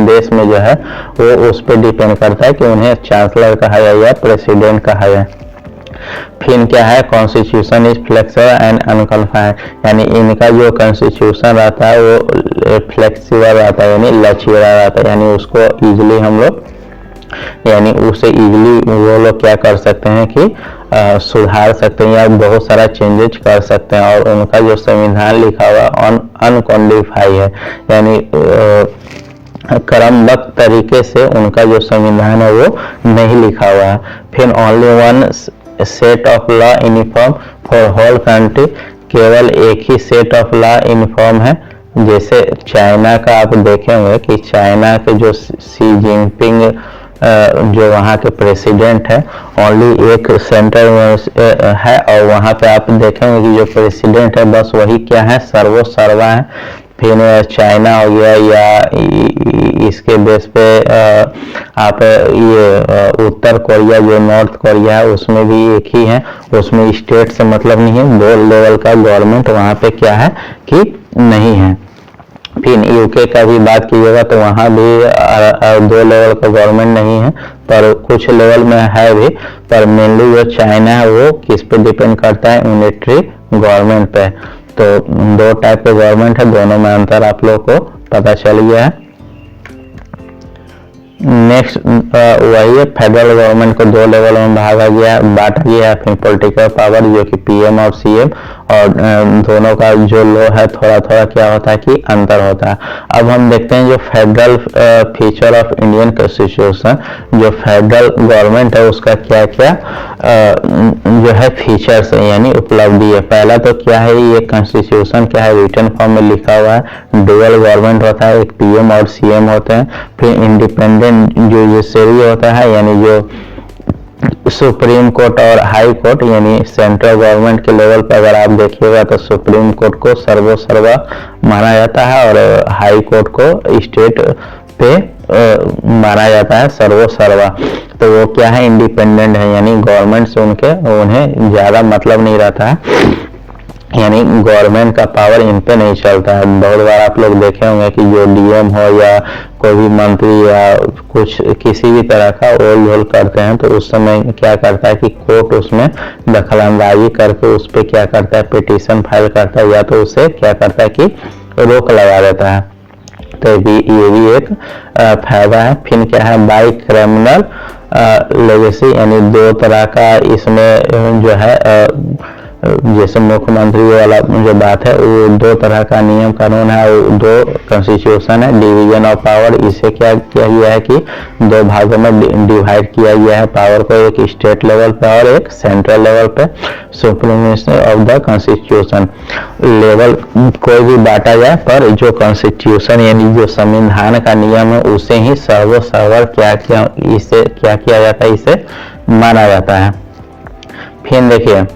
Speaker 1: देश में जो है वो उस पर डिपेंड करता है कि उन्हें चांसलर कहा जाए या प्रेसिडेंट कहा जाए। फिर क्या है, constitution is flexible and unconfined, यानी इनका जो कॉन्स्टिट्यूशन रहता है वो फ्लेक्सिबल रहता है यानी लचीला रहता है, यानी उसको इजीली हम लोग यानी उसे इजीली वो लोग क्या कर सकते हैं कि सुधार सकते हैं या बहुत सारा चेंजेस कर सकते हैं। और उनका जो संविधान लिखा हुआ अनकॉडिफाई है, यानी क्रमबद्ध तरीके से उनका जो संविधान है वो नहीं लिखा हुआ है। फिर only one set of law uniform for whole country, केवल एक ही सेट ऑफ लॉ यूनिफॉर्म है। जैसे चाइना का आप देखेंगे कि चाइना के जो शी जिनपिंग जो वहाँ के प्रेसिडेंट है ओनली एक सेंटर है, और वहाँ पे आप देखेंगे कि जो प्रेसिडेंट है बस वही क्या है, सर्वा है। फिर चाइना हो गया या इसके बेस पे आप ये उत्तर कोरिया जो नॉर्थ कोरिया है उसमें भी एक ही है, उसमें स्टेट से मतलब नहीं है, दो लेवल का गवर्नमेंट वहाँ पे क्या है कि नहीं है। फिर यूके का भी बात कीजिएगा तो वहाँ भी दो लेवल का गवर्नमेंट नहीं है, पर कुछ लेवल में है भी, पर मेनली जो चाइना है वो किस पे डिपेंड करता है, यूनिटरी गवर्नमेंट पे। तो दो टाइप के गवर्नमेंट है, दोनों में अंतर आप लोग को पता चल गया है। नेक्स्ट वही है, फेडरल गवर्नमेंट को दो लेवल में बांटा गया है। फिर पॉलिटिकल पावर जो कि पीएम और सीएम, और दोनों का जो लॉ है थोड़ा थोड़ा क्या होता है कि अंतर होता है। अब हम देखते हैं जो federal feature of Indian constitution, जो फेडरल गवर्नमेंट है उसका क्या क्या जो है फीचर्स है यानी उपलब्धि है। पहला तो क्या है, ये कॉन्स्टिट्यूशन क्या है, रिटन फॉर्म में लिखा हुआ है, डुअल गवर्नमेंट होता है, एक पीएम और सीएम होते हैं। फिर इंडिपेंडेंट जुडिशरी होता है, यानी जो सुप्रीम कोर्ट और हाई कोर्ट, यानी सेंट्रल गवर्नमेंट के लेवल पर अगर आप देखिएगा तो सुप्रीम कोर्ट को सर्वा माना जाता है, और हाई कोर्ट को स्टेट पे माना जाता है सर्वा। तो वो क्या है, इंडिपेंडेंट है, यानी गवर्नमेंट से उन्हें ज्यादा मतलब नहीं रहता है, यानी गवर्नमेंट का पावर इन पे नहीं चलता है। बहुत बार आप लोग देखे होंगे कि जो डीएम हो या कोई भी मंत्री या कुछ किसी भी तरह का ओल झोल करते हैं तो उस समय क्या करता है कि कोर्ट उसमें दखलंदाजी करके उस पर क्या करता है, पिटीशन फाइल करता है, या तो उसे क्या करता है कि रोक लगा देता है। तो ये भी एक फायदा है। फिर क्या है, बाई क्रिमिनल लेगेसी, यानी दो तरह का इसमें जो है जैसे मुख्यमंत्री वाला जो बात है वो दो तरह का नियम कानून है, दो कॉन्स्टिट्यूशन है। डिवीजन ऑफ पावर, इसे क्या किया गया है कि दो भागों में डिवाइड किया गया है पावर को, एक स्टेट लेवल पे और एक सेंट्रल लेवल पे। Supremacy of the constitution, level कोई भी बांटा जाए पर जो कॉन्स्टिट्यूशन यानी जो संविधान का नियम है उसे ही सर्वोसर्वर क्या किया जाता है, इसे माना जाता है। फिर देखिए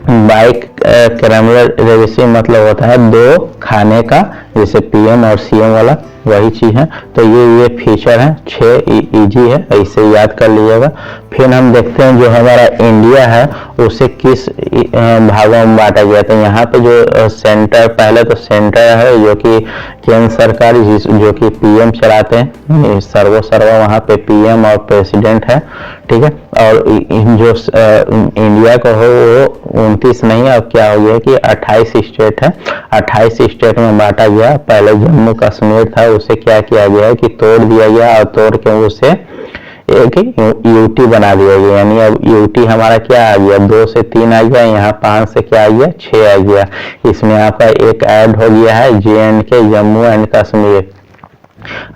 Speaker 1: बाइक कैमरल रेगेसी मतलब होता है दो खाने का, जैसे पीएम और सीएम वाला वही चीज है। तो ये फीचर है, 6 इजी है, इसे याद कर लीजिएगा। फिर हम देखते हैं जो हमारा इंडिया है उसे किस भागों में बांटा गया। तो यहाँ पे जो सेंटर, पहले तो सेंटर है जो कि केंद्र सरकार जो कि पीएम चलाते हैं, सर्वा वहाँ पे पीएम और प्रेसिडेंट है, ठीक है। और जो इंडिया को हो वो 29 नहीं, अब क्या हो गया कि 28 स्टेट है, 28 स्टेट में बांटा गया। पहले जम्मू कश्मीर था, उसे क्या किया गया है कि तोड़ दिया गया, और तोड़ के उसे एक यूटी बना दिया गया। यानी अब यूटी हमारा क्या आ गया, 2 से 3 आ गया, यहाँ 5 से क्या आ गया, 6 आ गया। इसमें आपका एक ऐड हो गया है JNK, जम्मू एंड कश्मीर।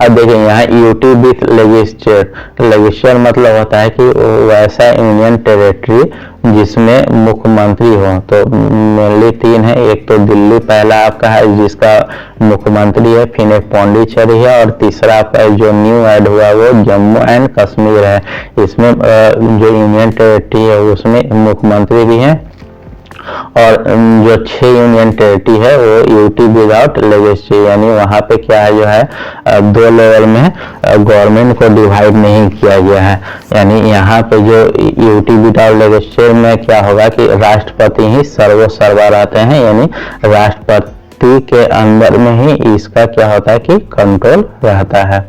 Speaker 1: अब देखिए यहाँ यूटी विथ लेजिस्लेचर मतलब होता है कि वैसा यूनियन टेरिटरी जिसमें मुख्यमंत्री हो। तो मेनली 3 है, एक तो दिल्ली पहला आपका है जिसका मुख्यमंत्री है, फिर एक पौंडीचेरी है, और तीसरा आपका जो न्यू ऐड हुआ वो जम्मू एंड कश्मीर है। इसमें जो यूनियन टेरिटरी है उसमें मुख्यमंत्री भी है, और जो 6 यूनियन टेरिटरी है वो यूटी विदाउट लेजिस्लेचर, यानी वहाँ पे क्या है जो है 2 लेवल में गवर्नमेंट को डिवाइड नहीं किया गया है। यानी यहाँ पे जो यूटी विदाउट लेजिस्लेचर में क्या होगा कि राष्ट्रपति ही सर्वोसर्वा रहते हैं, यानी राष्ट्रपति के अंदर में ही इसका क्या होता है कि कंट्रोल रहता है।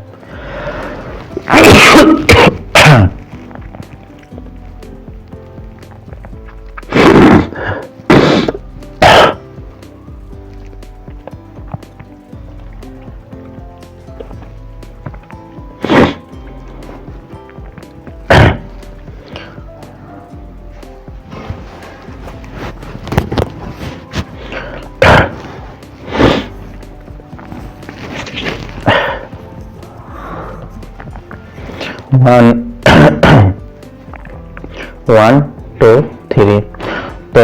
Speaker 1: One two three. तो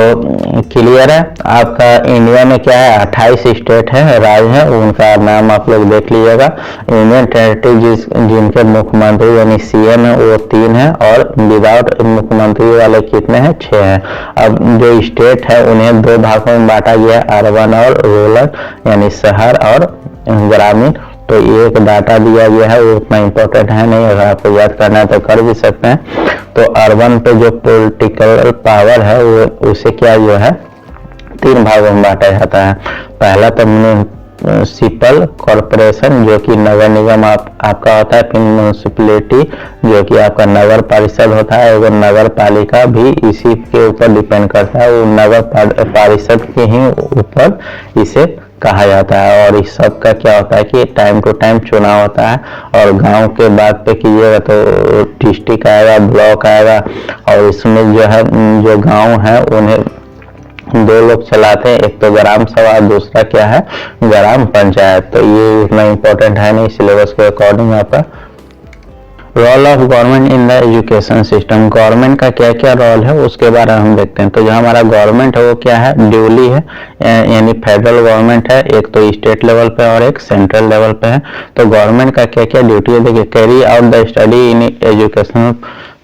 Speaker 1: क्लियर है। आपका इंडिया में क्या है, 28 स्टेट है, राज्य है, उनका नाम आप लोग देख लीजिएगा। यूनियन टेरिटरी जिनके मुख्यमंत्री यानी सीएम है वो 3 है, और विदाउट मुख्यमंत्री वाले कितने हैं, 6 हैं। अब जो स्टेट है उन्हें 2 भागों में बांटा गया, अर्बन और रूरल, यानी शहर और ग्रामीण। तो एक डाटा दिया गया है, वो उतना इम्पोर्टेंट है नहीं, अगर आपको याद करना है तो कर भी सकते हैं। तो अर्बन पे जो पॉलिटिकल पावर है वो उसे क्या जो है 3 भागों में बांटा जाता है। पहला तो म्युनिसिपल कॉरपोरेशन जो कि नगर निगम आपका होता है, फिर म्युनिसिपैलिटी जो कि आपका नगर परिषद होता है, और नगर पालिका भी इसी के ऊपर डिपेंड करता है, वो नगर परिषद के ही ऊपर इसे कहा जाता है। और इस सब का क्या होता है कि टाइम टू टाइम चुनाव होता है। और गांव के बात पे कीजिएगा तो डिस्ट्रिक्ट आएगा, ब्लॉक आएगा, और इसमें जो है जो गांव है उन्हें 2 लोग चलाते हैं, एक तो ग्राम सभा, दूसरा क्या है ग्राम पंचायत। तो ये इतना इम्पोर्टेंट है नहीं सिलेबस के अकॉर्डिंग। आपका role of government in the education system, government का क्या क्या रोल है उसके बारे में हम देखते हैं। तो जो हमारा गवर्नमेंट है वो क्या है, ड्यूली है, यानी फेडरल गवर्नमेंट है, एक तो स्टेट लेवल पे और एक सेंट्रल लेवल पे है। तो गवर्नमेंट का क्या क्या ड्यूटी है, देखिए carry out the study in education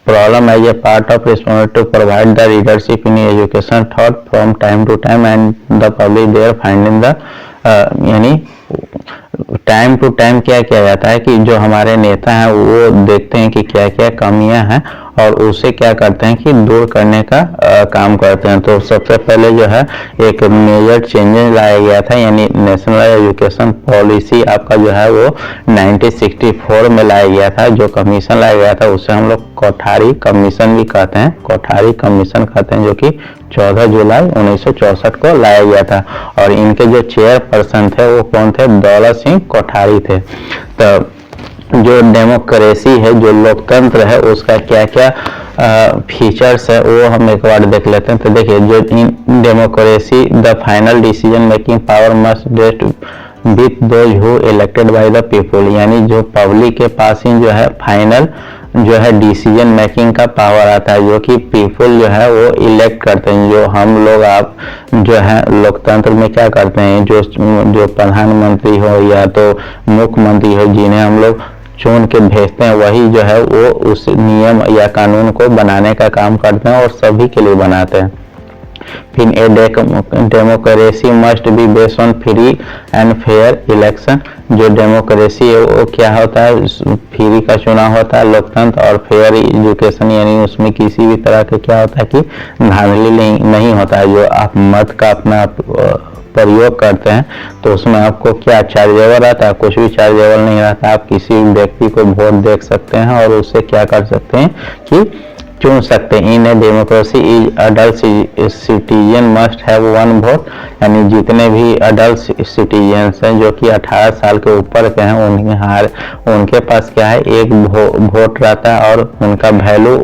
Speaker 1: problem as a part of responsibility to provide the leadership in education thought from time to time and the public their finding the, यानी time to time क्या किया जाता है कि जो हमारे नेता हैं वो देखते हैं कि क्या क्या कमियां हैं, और उसे क्या करते हैं कि दूर करने का काम करते हैं। तो सबसे पहले जो है एक मेजर चेंजेस लाया गया था, यानी नेशनल एजुकेशन पॉलिसी आपका जो है वो 1964 में लाया गया था। जो कमीशन लाया गया था उसे हम लोग कोठारी कमीशन भी कहते हैं, कोठारी कमीशन कहते हैं, जो कि 14 जुलाई 1964 को लाया गया था। और इनके जो चेयरपर्सन थे वो कौन थे, दौलत सिंह कोठारी थे। तो जो डेमोक्रेसी है, जो लोकतंत्र है, उसका क्या क्या फीचर्स है वो हम एक बार देख लेते हैं। तो देखिए जो in democracy the final decision making power must rest with those who elected by the people, यानी जो पब्लिक के पास ही जो है फाइनल जो है डिसीजन मेकिंग का पावर आता है, जो कि पीपल जो है वो इलेक्ट करते हैं। जो हम लोग आप जो है लोकतंत्र में क्या करते हैं, जो प्रधानमंत्री हो या तो मुख्यमंत्री हो, जिन्हें हम लोग चुन के भेजते हैं, वही जो है वो उस नियम या कानून को बनाने का काम करते हैं और सभी के लिए बनाते हैं। फिर a democracy must be based on free and fair election. जो डेमोक्रेसी है वो क्या होता है, फ्री का चुनाव होता है लोकतंत्र, और फेयर एजुकेशन यानी उसमें किसी भी तरह का क्या होता है कि धांधली नहीं होता है। जो आप मत का अपना प्रयोग करते हैं तो उसमें आपको क्या चार्जेबल रहता है, कुछ भी चार्जेबल नहीं रहता। आप किसी व्यक्ति को वोट दे सकते हैं और उससे क्या कर सकते हैं कि चुन सकते हैं। In a democracy is adult citizen must have one vote, यानी जितने भी अडल्ट सिटीजन्स हैं जो कि 18 साल के ऊपर के हैं उनके पास क्या है एक वोट रहता है, और उनका वैल्यू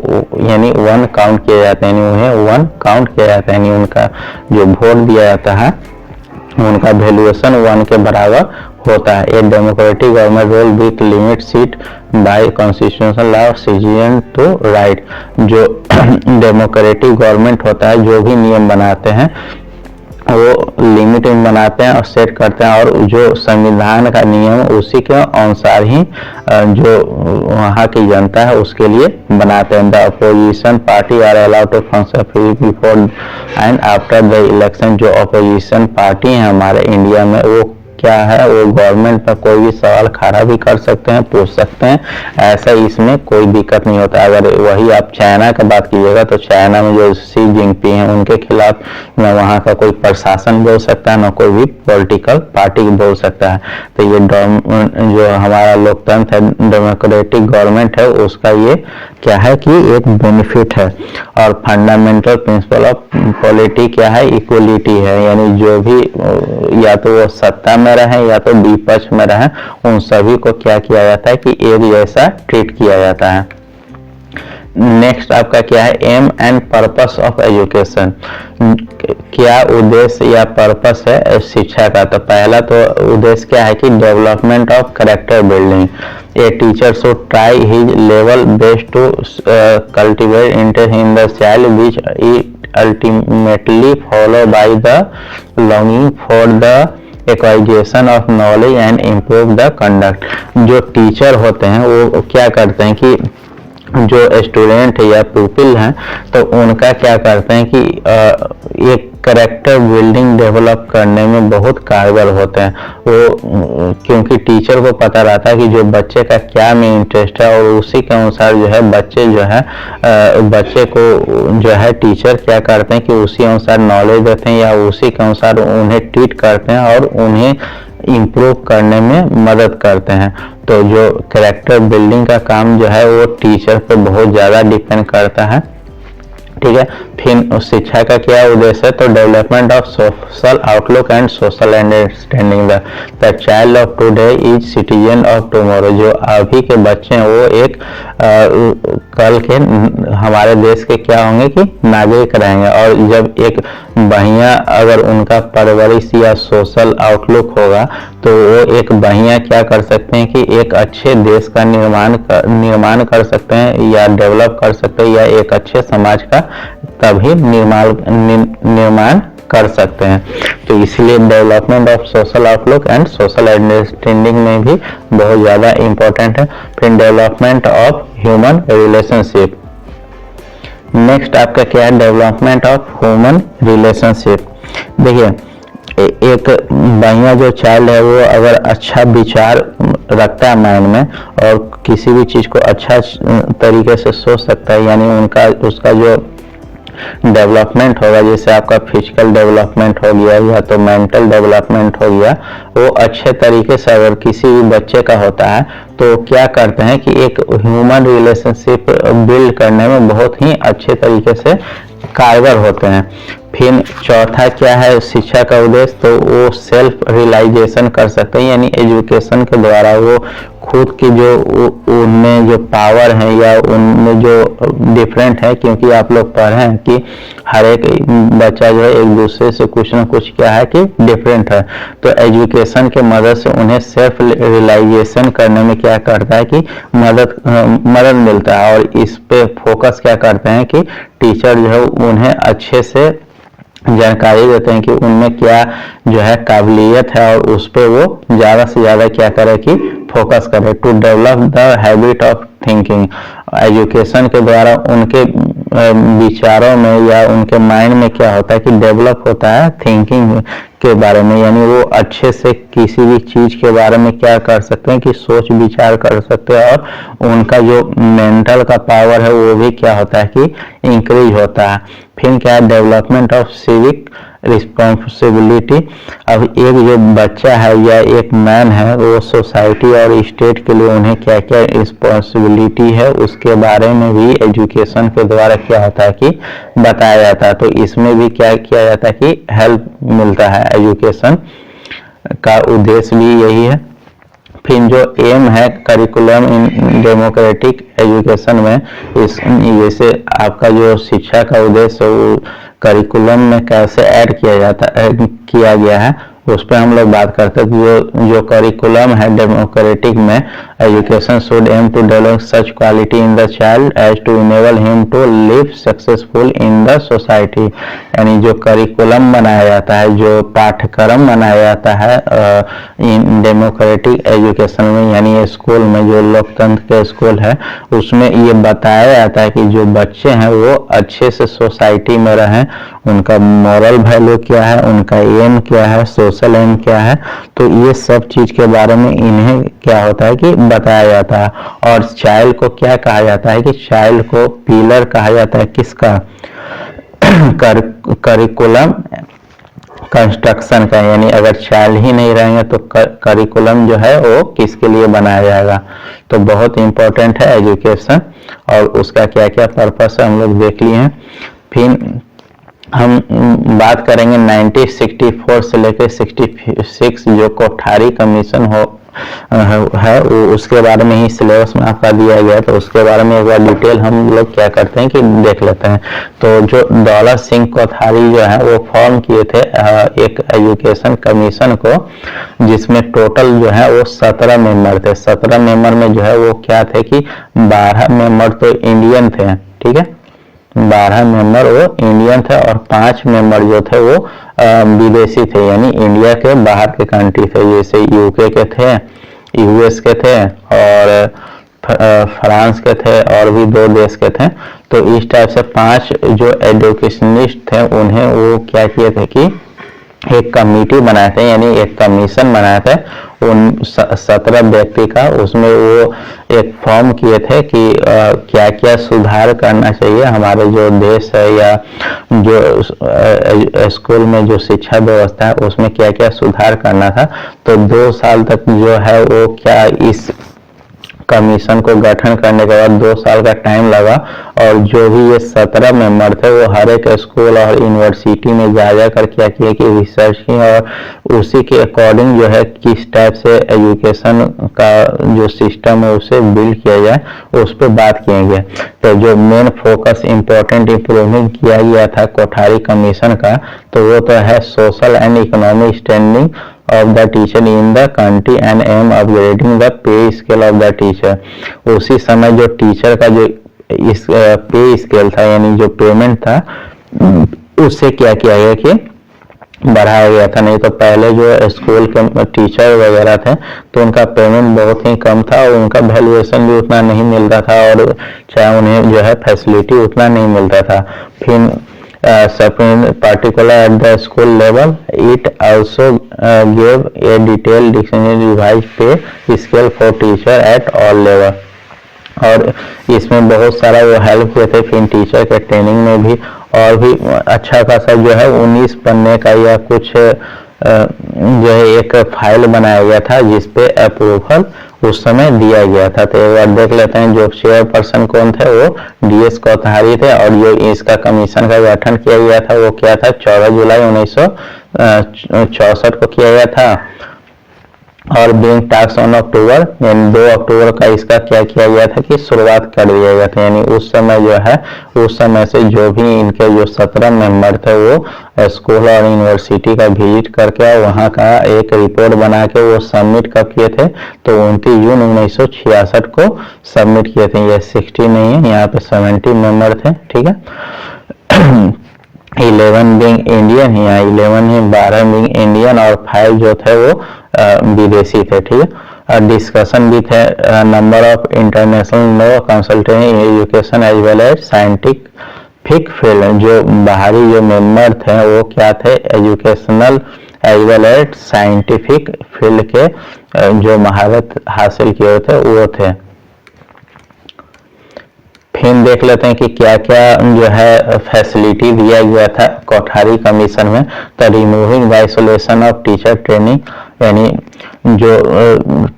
Speaker 1: यानी 1 काउंट किया जाता है, यानी उन्हें 1 काउंट किया जाता है, यानी उनका जो वोट दिया जाता है उनका वैल्यूएशन 1 के बराबर होता है। A democratic government rule with limit seat by constitutional law citizen to right. जो डेमोक्रेटिक गवर्नमेंट होता है जो भी नियम बनाते हैं वो लिमिट बनाते हैं और सेट करते हैं, और जो संविधान का नियम उसी के अनुसार ही जो वहाँ की जनता है उसके लिए बनाते हैं। The opposition party are allowed to function free before and after the election. जो अपोजिशन पार्टी है हमारे इंडिया में वो क्या है, वो गवर्नमेंट पर कोई भी सवाल खड़ा भी कर सकते हैं, पूछ सकते हैं, ऐसा इसमें कोई दिक्कत नहीं होता। अगर वही आप चाइना की बात कीजिएगा तो चाइना में जो शी जिनपिंग है उनके खिलाफ न वहाँ का कोई प्रशासन बोल सकता है, न कोई भी पॉलिटिकल पार्टी बोल सकता है। तो ये जो हमारा लोकतंत्र है, डेमोक्रेटिक गवर्नमेंट है, उसका ये क्या है कि एक बेनिफिट है। और फंडामेंटल प्रिंसिपल ऑफ पॉलिटी क्या है, इक्वलिटी है, यानी जो भी या तो वो सत्ता में रहे या तो विपक्ष में रहे उन सभी को क्या किया जाता है कि एक जैसा ट्रीट किया जाता है। नेक्स्ट आपका क्या है, aim and purpose of education. क्या उद्देश्य या पर्पस है शिक्षा का। तो पहला तो उद्देश्य क्या है कि development of character building. A teacher should try his level best to cultivate interest in the child which it ultimately follow by the longing for the acquisition of knowledge and improve the conduct. जो teacher होते हैं वो क्या करते हैं कि जो student या पीपल हैं तो उनका क्या करते हैं कि एक कैरेक्टर बिल्डिंग डेवलप करने में बहुत कारगर होते हैं वो, क्योंकि टीचर को पता रहता है कि जो बच्चे का क्या में इंटरेस्ट है, और उसी के अनुसार जो है बच्चे को जो है टीचर क्या करते हैं कि उसी अनुसार नॉलेज देते हैं या उसी के अनुसार उन्हें ट्रीट करते हैं और उन्हें इम्प्रूव करने में मदद करते हैं। तो जो कैरेक्टर बिल्डिंग का काम जो है वो टीचर पे बहुत ज़्यादा डिपेंड करता है, ठीक है। फिर शिक्षा का क्या उद्देश्य है, तो development of social outlook and social understanding. The child of today is citizen of tomorrow. जो अभी के बच्चे हैं वो एक कल के हमारे देश के क्या होंगे कि नागरिक रहेंगे। और जब एक बढ़िया अगर उनका परवरिश या सोशल आउटलुक होगा तो वो एक बढ़िया क्या कर सकते हैं कि एक अच्छे देश का निर्माण कर सकते हैं या डेवलप कर सकते हैं, या एक अच्छे समाज का तभी निर्माण कर सकते हैं। तो इसलिए development of social outlook and social understanding में भी बहुत ज़्यादा इम्पोर्टेंट है। फिर development of human relationship. Next आपका क्या है, डेवलपमेंट ऑफ ह्यूमन रिलेशनशिप। देखिए एक बढ़िया जो चाइल्ड है वो अगर अच्छा विचार रखता है माइंड में और किसी भी चीज़ को अच्छा तरीके से सोच सकता है, यानी उसका जो डेवलपमेंट होगा, जैसे आपका फिजिकल डेवलपमेंट हो गया या तो मेंटल डेवलपमेंट हो गया, वो अच्छे तरीके से अगर किसी भी बच्चे का होता है तो क्या करते हैं कि एक ह्यूमन रिलेशनशिप बिल्ड करने में बहुत ही अच्छे तरीके से कारगर होते हैं। फिर चौथा क्या है शिक्षा का उद्देश्य, तो वो सेल्फ रियलाइजेशन कर सकते हैं, यानी एजुकेशन के द्वारा वो खुद की जो उनमें जो पावर है या उनमें जो डिफरेंट है, क्योंकि आप लोग पढ़ रहे हैं कि हर एक बच्चा जो है एक दूसरे से कुछ ना कुछ क्या है कि डिफरेंट है। तो एजुकेशन के मदद से उन्हें सेल्फ रियलाइजेशन करने में क्या करता है कि मदद मिलता है। और इस पे फोकस क्या करते हैं कि टीचर जो है उन्हें अच्छे से जानकारी देते हैं कि उनमें क्या जो है काबिलियत है और उस पर वो ज़्यादा से ज़्यादा क्या करे कि फोकस करे। To develop the habit of thinking. Education के द्वारा उनके विचारों में या उनके माइंड में क्या होता है कि डेवलप होता है थिंकिंग के बारे में, यानी वो अच्छे से किसी भी चीज के बारे में क्या कर सकते हैं कि सोच विचार कर सकते हैं, और उनका जो मेंटल का पावर है वो भी क्या होता है कि इंक्रीज होता है। फिर क्या है, डेवलपमेंट ऑफ सिविक रिस्पॉन्सिबिलिटी। अब एक जो बच्चा है या एक मैन है वो सोसाइटी और स्टेट के लिए उन्हें क्या क्या रिस्पॉन्सिबिलिटी है उसके बारे में भी एजुकेशन के द्वारा क्या होता है कि बताया जाता है। तो इसमें भी क्या किया जाता है कि हेल्प मिलता है, एजुकेशन का उद्देश्य भी यही है। फिर जो एम है करिकुलम इन डेमोक्रेटिक एजुकेशन में, इस जैसे आपका जो शिक्षा का उद्देश्य वो करिकुलम में कैसे ऐड किया गया है उस पर हम लोग बात करते हैं कि जो करिकुलम है डेमोक्रेटिक में, education should aim to develop such quality in the child as to enable him to live successful in the society. यानी जो करिकुलम बनाया जाता है, जो पाठ्यक्रम बनाया जाता है इन डेमोक्रेटिक एजुकेशन में, यानी स्कूल में जो लोकतंत्र के स्कूल है उसमें ये बताया जाता है कि जो बच्चे हैं वो अच्छे से सोसाइटी में रहें, उनका मॉरल वैल्यू क्या है, उनका एम क्या है, सोशल एम क्या है, तो ये सब चीज के बारे में इन्हें क्या होता है कि बताया जाता है। और चाइल्ड को क्या कहा जाता है कि चाइल्ड को पिलर कहा जाता है किसका, करिकुलम कंस्ट्रक्शन का। यानी अगर चाइल्ड ही नहीं रहेंगे तो करिकुलम जो है वो किसके लिए बनाया जाएगा। तो बहुत इंपॉर्टेंट है एजुकेशन, और उसका क्या क्या पर्पस है हम लोग देख लिए हैं। फिर हम बात करेंगे 1964 से लेकर 66 जो कोठारी कमीशन है वो उसके बारे में ही सिलेबस में आपका दिया गया, तो उसके बारे में एक बार डिटेल हम लोग क्या करते हैं कि देख लेते हैं। तो जो दौलत सिंह कोठारी जो है वो फॉर्म किए थे एक एजुकेशन कमीशन को, जिसमें टोटल जो है वो 17 मेंबर थे। 17 मेंबर में जो है वो क्या थे कि 12 मेंबर तो इंडियन थे, ठीक है, 12 मेंबर वो इंडियन थे और 5 मेंबर जो थे वो विदेशी थे, यानी इंडिया के बाहर के कंट्री थे, जैसे यूके के थे, यूएस के थे और फ्रांस के थे और भी 2 देश के थे। तो इस टाइप से 5 जो एजुकेशनिस्ट थे उन्हें वो क्या किए थे कि एक कमेटी बनाए थे, यानी एक कमीशन बनाए थे उन 17 व्यक्ति का। उसमें वो एक फॉर्म किए थे कि क्या क्या सुधार करना चाहिए हमारे जो देश है या जो स्कूल में जो शिक्षा व्यवस्था है उसमें क्या क्या सुधार करना था। तो 2 साल तक जो है वो क्या इस कमीशन को गठन करने के बाद 2 साल का टाइम लगा, और जो भी ये 17 मेंबर थे वो हर एक स्कूल और यूनिवर्सिटी में जा कर क्या किया कि रिसर्च की, और उसी के अकॉर्डिंग जो है किस टाइप से एजुकेशन का जो सिस्टम है उसे बिल्ड किया जाए उस पर बात किया गया। तो जो मेन फोकस इम्पोर्टेंट इम्प्रूवमेंट किया गया था कोठारी कमीशन का, तो वो तो है social and economic standing of the teacher in the country and aim upgrading the pay scale of the teacher। उसी समय जो टीचर का जो इस पे स्केल था, यानी जो पेमेंट था, उससे क्या किया गया कि बढ़ाया गया था। नहीं तो पहले जो स्कूल के टीचर वगैरह थे तो उनका पेमेंट बहुत ही कम था और उनका वैल्यूएशन भी उतना नहीं मिलता था, और चाहे उन्हें जो है फैसिलिटी उतना नहीं मिलता था। फिर particular at the school level, it also gave a detailed dictionary revised pay scale for teacher at all level। और इसमें बहुत सारा वो हेल्प किए थे। फिर टीचर के ट्रेनिंग में भी और भी अच्छा खासा जो है 19 पन्ने का या कुछ जो है एक फाइल बनाया गया था जिसपे अप्रूवल उस समय दिया गया था। तो एक बार देख लेते हैं जो चेयरपर्सन कौन थे, वो DS कोठारी थे, और जो इसका कमीशन का गठन किया गया था वो क्या था 14 जुलाई 1964 को किया गया था, और बीइंग टास्क ऑन अक्टूबर, यानी 2 अक्टूबर का इसका क्या किया गया था कि शुरुआत कर दिया गया था। यानी उस समय जो है उस समय से जो भी इनके जो 17 मेंबर थे वो स्कूल और यूनिवर्सिटी का विजिट करके वहाँ का एक रिपोर्ट बना के वो सबमिट कब किए थे, तो 29 जून 1966 को सबमिट किए थे। ये 60 नहीं है, यहाँ पे 70 मेंबर थे, ठीक है। 11 बिंग इंडियन, यहाँ 11 ही, 12 बिंग इंडियन और 5 जो थे वो विदेशी थे, ठीक है। डिस्कशन भी थे number of international law consultant education as well as scientific फिक फील्ड, जो बाहरी जो मेंबर थे वो क्या थे, educational as well as scientific field के जो महारत हासिल किए थे वो थे। फिर देख लेते हैं कि क्या क्या जो है फैसिलिटी दिया गया था कोठारी कमीशन में। तो removing the isolation of teacher training, यानी जो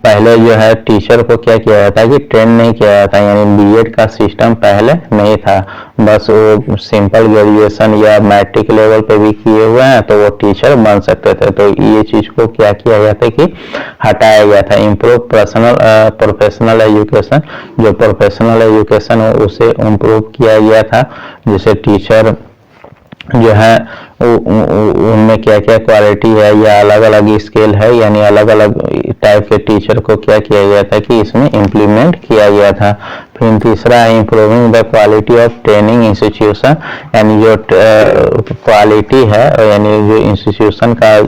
Speaker 1: पहले जो है टीचर को क्या किया जाता है कि ट्रेन नहीं किया जाता, यानी बीएड का सिस्टम पहले नहीं था, बस वो सिंपल ग्रेजुएशन या मैट्रिक लेवल पे भी किए हुए हैं तो वो टीचर बन सकते थे। तो ये चीज को क्या किया गया था कि हटाया गया था। इम्प्रूव प्रोफेशनल एजुकेशन, जो प्रोफेशनल एजुकेशन है उसे इम्प्रूव किया गया था, जिसे टीचर जो है उनमें क्या क्या क्वालिटी है या अलग अलग स्केल है, यानी अलग अलग टाइप के टीचर को क्या किया गया था कि इसमें इम्प्लीमेंट किया गया था। फिर तीसरा है improving the quality of training institution, यानी जो क्वालिटी है यानी जो इंस्टीट्यूशन का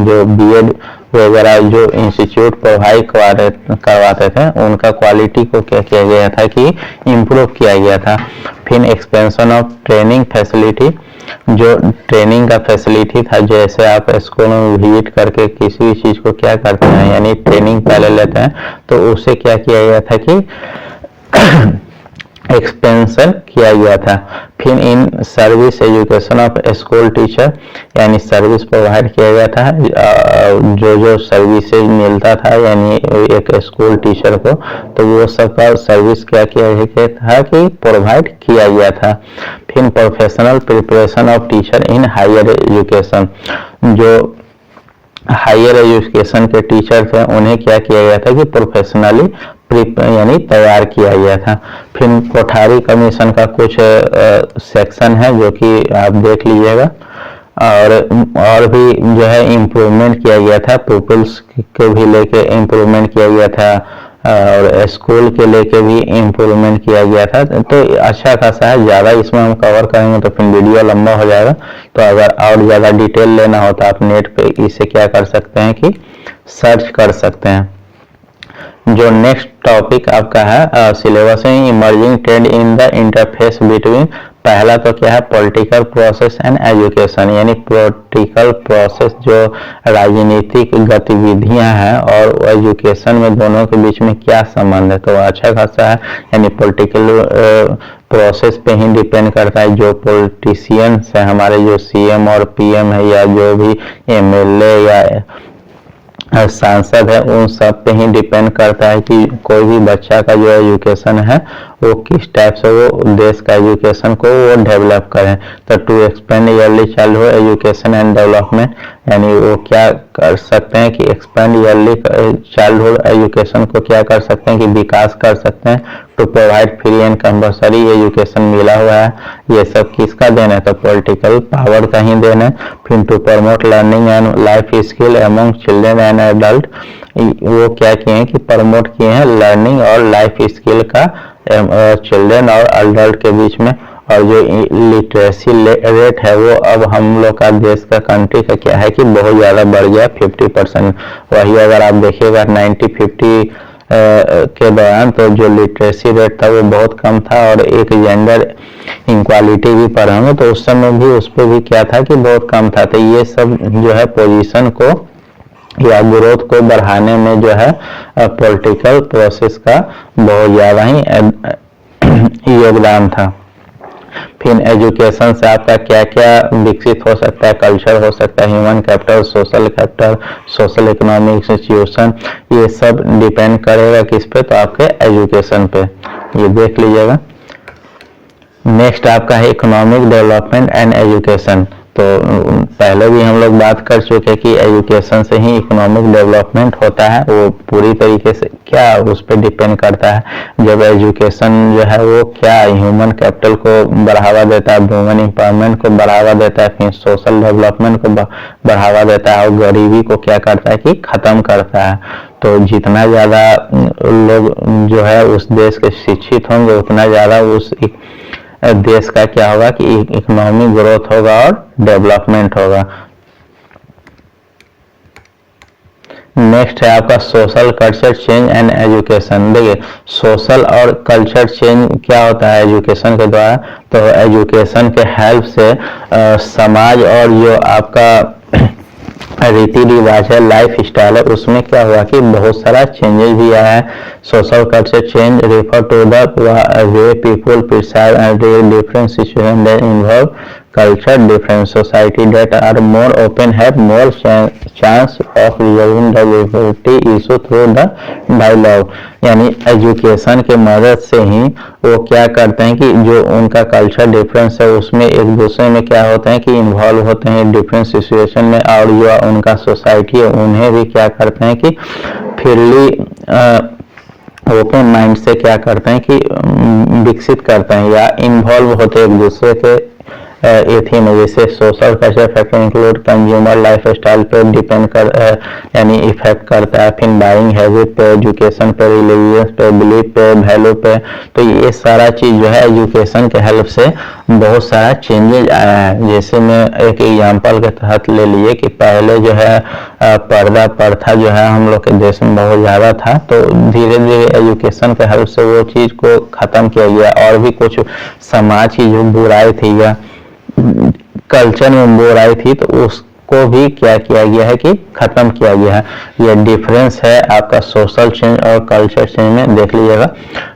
Speaker 1: जो बीएड वगैरह जो इंस्टीट्यूट प्रोवाइड करवाते थे उनका क्वालिटी को क्या किया गया था कि इम्प्रूव किया गया था। फिर एक्सपेंशन ऑफ ट्रेनिंग फैसिलिटी, जो ट्रेनिंग का फैसिलिटी था, जैसे आप स्कूल में विजिट करके किसी भी चीज को क्या करते हैं यानी ट्रेनिंग पहले लेते हैं, तो उसे क्या किया गया था कि एक्सपेंशन किया गया था। फिर in service education of school teacher, यानी सर्विस प्रोवाइड किया गया था, जो जो सर्विसेज मिलता था यानी एक स्कूल टीचर को, तो वो सब का सर्विस क्या किया गया था कि प्रोवाइड किया गया था। फिर professional preparation of teacher in higher education, जो हायर एजुकेशन के टीचर थे उन्हें क्या किया गया था कि प्रोफेशनली यानी तैयार किया गया था। फिर कोठारी कमीशन का कुछ सेक्शन है जो कि आप देख लीजिएगा, और भी जो है इम्प्रूवमेंट किया गया था, पुपिल्स को भी लेके इम्प्रूवमेंट किया गया था और स्कूल के लेके भी इम्प्रूवमेंट किया गया था। तो अच्छा खासा है, ज़्यादा इसमें हम कवर करेंगे तो फिर वीडियो लंबा हो जाएगा। तो अगर और ज़्यादा डिटेल लेना हो तो आप नेट पे इसे क्या कर सकते हैं कि सर्च कर सकते हैं। जो नेक्स्ट टॉपिक आपका है सिलेबस में emerging trend in the interface between, पहला तो क्या है पॉलिटिकल प्रोसेस एंड एजुकेशन, यानी पॉलिटिकल प्रोसेस जो राजनीतिक गतिविधियां हैं और एजुकेशन में दोनों के बीच में क्या संबंध है, तो अच्छा खासा है। यानी पॉलिटिकल प्रोसेस पे ही डिपेंड करता है, जो पॉलिटिशियंस है हमारे जो सीएम और पीएम है या जो भी एमएलए या सांसद है उन सब पे ही डिपेंड करता है कि कोई भी बच्चा का जो एजुकेशन है वो किस टाइप से वो देश का एजुकेशन को वो डेवलप करें। तो to expand early childhood education and development, यानी वो क्या कर सकते हैं कि एक्सपेंड ईयरली चाइल्डहुड एजुकेशन को क्या कर सकते हैं कि विकास कर सकते हैं। To provide free and compulsory education मिला हुआ है, ये सब किसका देना है, तो पॉलिटिकल पावर का ही देना है। फिर to promote learning and life skill among children and adult, वो क्या किए हैं कि प्रमोट किए हैं लर्निंग और लाइफ स्किल का चिल्ड्रन और एडल्ट के बीच में। और जो लिटरेसी रेट है वो अब हम लोग का देश का कंट्री का क्या है कि बहुत ज़्यादा बढ़ गया 50%। वही अगर आप देखिएगा 90-50 के दौरान तो जो लिटरेसी रेट था वो बहुत कम था और एक जेंडर इनक्वालिटी भी पढ़े होंगे तो उस समय भी उस पर भी क्या था कि बहुत कम था। तो ये सब जो है पोजीशन को या ग्रोथ को बढ़ाने में जो है पॉलिटिकल प्रोसेस का बहुत ज़्यादा ही योगदान था। फिर एजुकेशन से आपका क्या क्या विकसित हो सकता है, कल्चर हो सकता है, human capital, social economic situation, ये सब डिपेंड करेगा किस पे, तो आपके एजुकेशन पे, ये देख लीजिएगा। नेक्स्ट आपका है इकोनॉमिक डेवलपमेंट एंड एजुकेशन। तो पहले भी हम लोग बात कर चुके हैं कि एजुकेशन से ही इकोनॉमिक डेवलपमेंट होता है, वो पूरी तरीके से क्या उस पर डिपेंड करता है। जब एजुकेशन जो है वो क्या ह्यूमन कैपिटल को बढ़ावा देता है, वुमेन एम्पावरमेंट को बढ़ावा देता है, फिर सोशल डेवलपमेंट को बढ़ावा देता है और गरीबी को क्या करता है कि खत्म करता है। तो जितना ज़्यादा लोग जो है उस देश के शिक्षित होंगे उतना ज़्यादा उस देश का क्या होगा कि इकोनॉमिक ग्रोथ होगा और डेवलपमेंट होगा। नेक्स्ट है आपका social culture change and education. देखिए सोशल और कल्चर चेंज क्या होता है एजुकेशन के द्वारा, तो एजुकेशन के हेल्प से समाज और जो आपका रीति रिवाज है, लाइफ स्टाइल है, उसमें क्या हुआ कि बहुत सारा चेंजेस भी आया है। Social culture change refer to the way people perceive and real different situations that involve culture difference. Society that are more open have more chance of resolving the diversity issue through the dialogue. यानी education के मदद से ही वो क्या करते हैं कि जो उनका कल्चर डिफरेंस है उसमें एक दूसरे में क्या होते हैं कि इन्वॉल्व होते हैं डिफरेंट सिचुएशन में, और जो उनका सोसाइटी है उन्हें भी क्या करते हैं कि फ्रीली ओपन माइंड से क्या करते हैं कि विकसित करते हैं या इन्वॉल्व होते हैं एक दूसरे के एथी में। जैसे social culture factor include consumer life style पे डिपेंड कर यानी इफेक्ट करता है, फिर बाइंग हैबिट पे, एजुकेशन पे, रिलीजियस पे, बिलीफ पे, वैल्यू पे। तो ये सारा चीज जो है एजुकेशन के हेल्प से बहुत सारा चेंजेज आया है। जैसे मैं एक एग्जांपल के तहत ले लिए कि पहले जो है पर्दा प्रथा जो है हम लोग के देश में बहुत ज्यादा था, तो धीरे धीरे एजुकेशन के हेल्प से वो चीज को खत्म किया गया। और भी कुछ समाज की जो बुराई थी या कल्चर में बुराई थी तो उसको भी क्या किया गया है कि खत्म किया गया है। ये डिफरेंस है आपका सोशल चेंज और कल्चर चेंज में, देख लीजिएगा।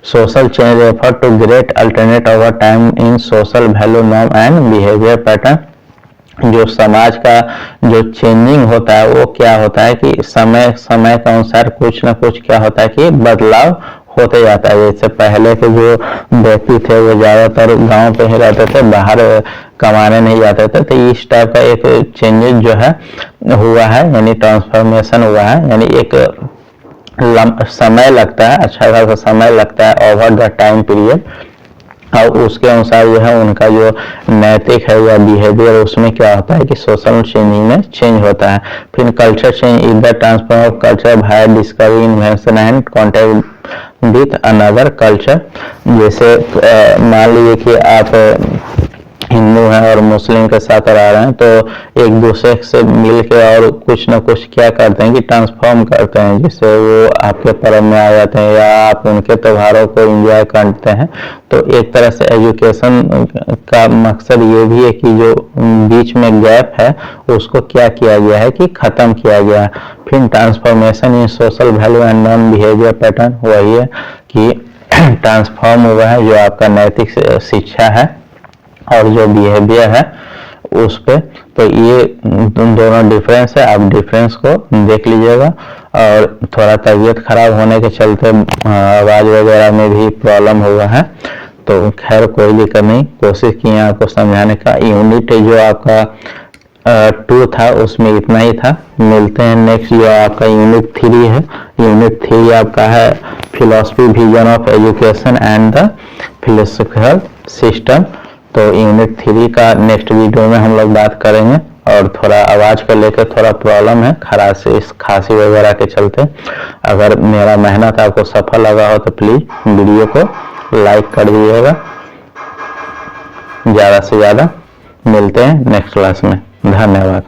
Speaker 1: Social change refer to great alternate over time in social value norm and behaviour pattern. जो समाज का जो चेंजिंग होता है वो क्या होता है कि समय समय के अनुसार कुछ ना कुछ क्या होता है कि बदलाव होते जाता है। जैसे पहले के जो व्यक्ति थे वो ज्यादातर गांव पे ही रहते थे, बाहर कमाने नहीं जाते थे, तो इस टाइप का एक चेंजेस जो है हुआ है, यानी ट्रांसफॉर्मेशन हुआ है। यानी एक समय लगता है, अच्छा खासा समय लगता है ओवर द टाइम पीरियड, और उसके अनुसार जो है उनका जो नैतिक है या बिहेवियर उसमें क्या होता है कि सोशल चेंजिंग में चेंज होता है। फिर culture change is the transfer of culture by discovery invention and contact with another culture. जैसे मान लीजिए कि आप हिंदू हैं और मुस्लिम के साथ रह रहे हैं, तो एक दूसरे से मिल के और कुछ ना कुछ क्या करते हैं कि ट्रांसफॉर्म करते हैं, जिससे वो आपके पर्व में आ जाते हैं या आप उनके त्योहारों को एंजॉय करते हैं। तो एक तरह से एजुकेशन का मकसद ये भी है कि जो बीच में गैप है उसको क्या किया गया है कि खत्म किया गया है। फिर transformation in social value and non behaviour pattern वही है कि ट्रांसफॉर्म हुआ है जो आपका नैतिक शिक्षा है और जो बिहेवियर है उस पे। तो ये दोनों डिफरेंस है, आप डिफरेंस को देख लीजिएगा। और थोड़ा तबीयत खराब होने के चलते आवाज वगैरह में भी प्रॉब्लम हुआ है, तो खैर कोई दिक्कत नहीं, कोशिश किए आपको समझाने का। यूनिट जो आपका 2 था उसमें इतना ही था। मिलते हैं नेक्स्ट जो आपका यूनिट 3 है। यूनिट 3 आपका है philosophy vision of education and the philosophical system. तो यूनिट 3 का नेक्स्ट वीडियो में हम लोग बात करेंगे। और थोड़ा आवाज को लेकर थोड़ा प्रॉब्लम है, खांसी वगैरह के चलते। अगर मेरा मेहनत आपको सफल लगा हो तो प्लीज वीडियो को लाइक कर दीजिएगा ज्यादा से ज्यादा। मिलते हैं नेक्स्ट क्लास में, धन्यवाद।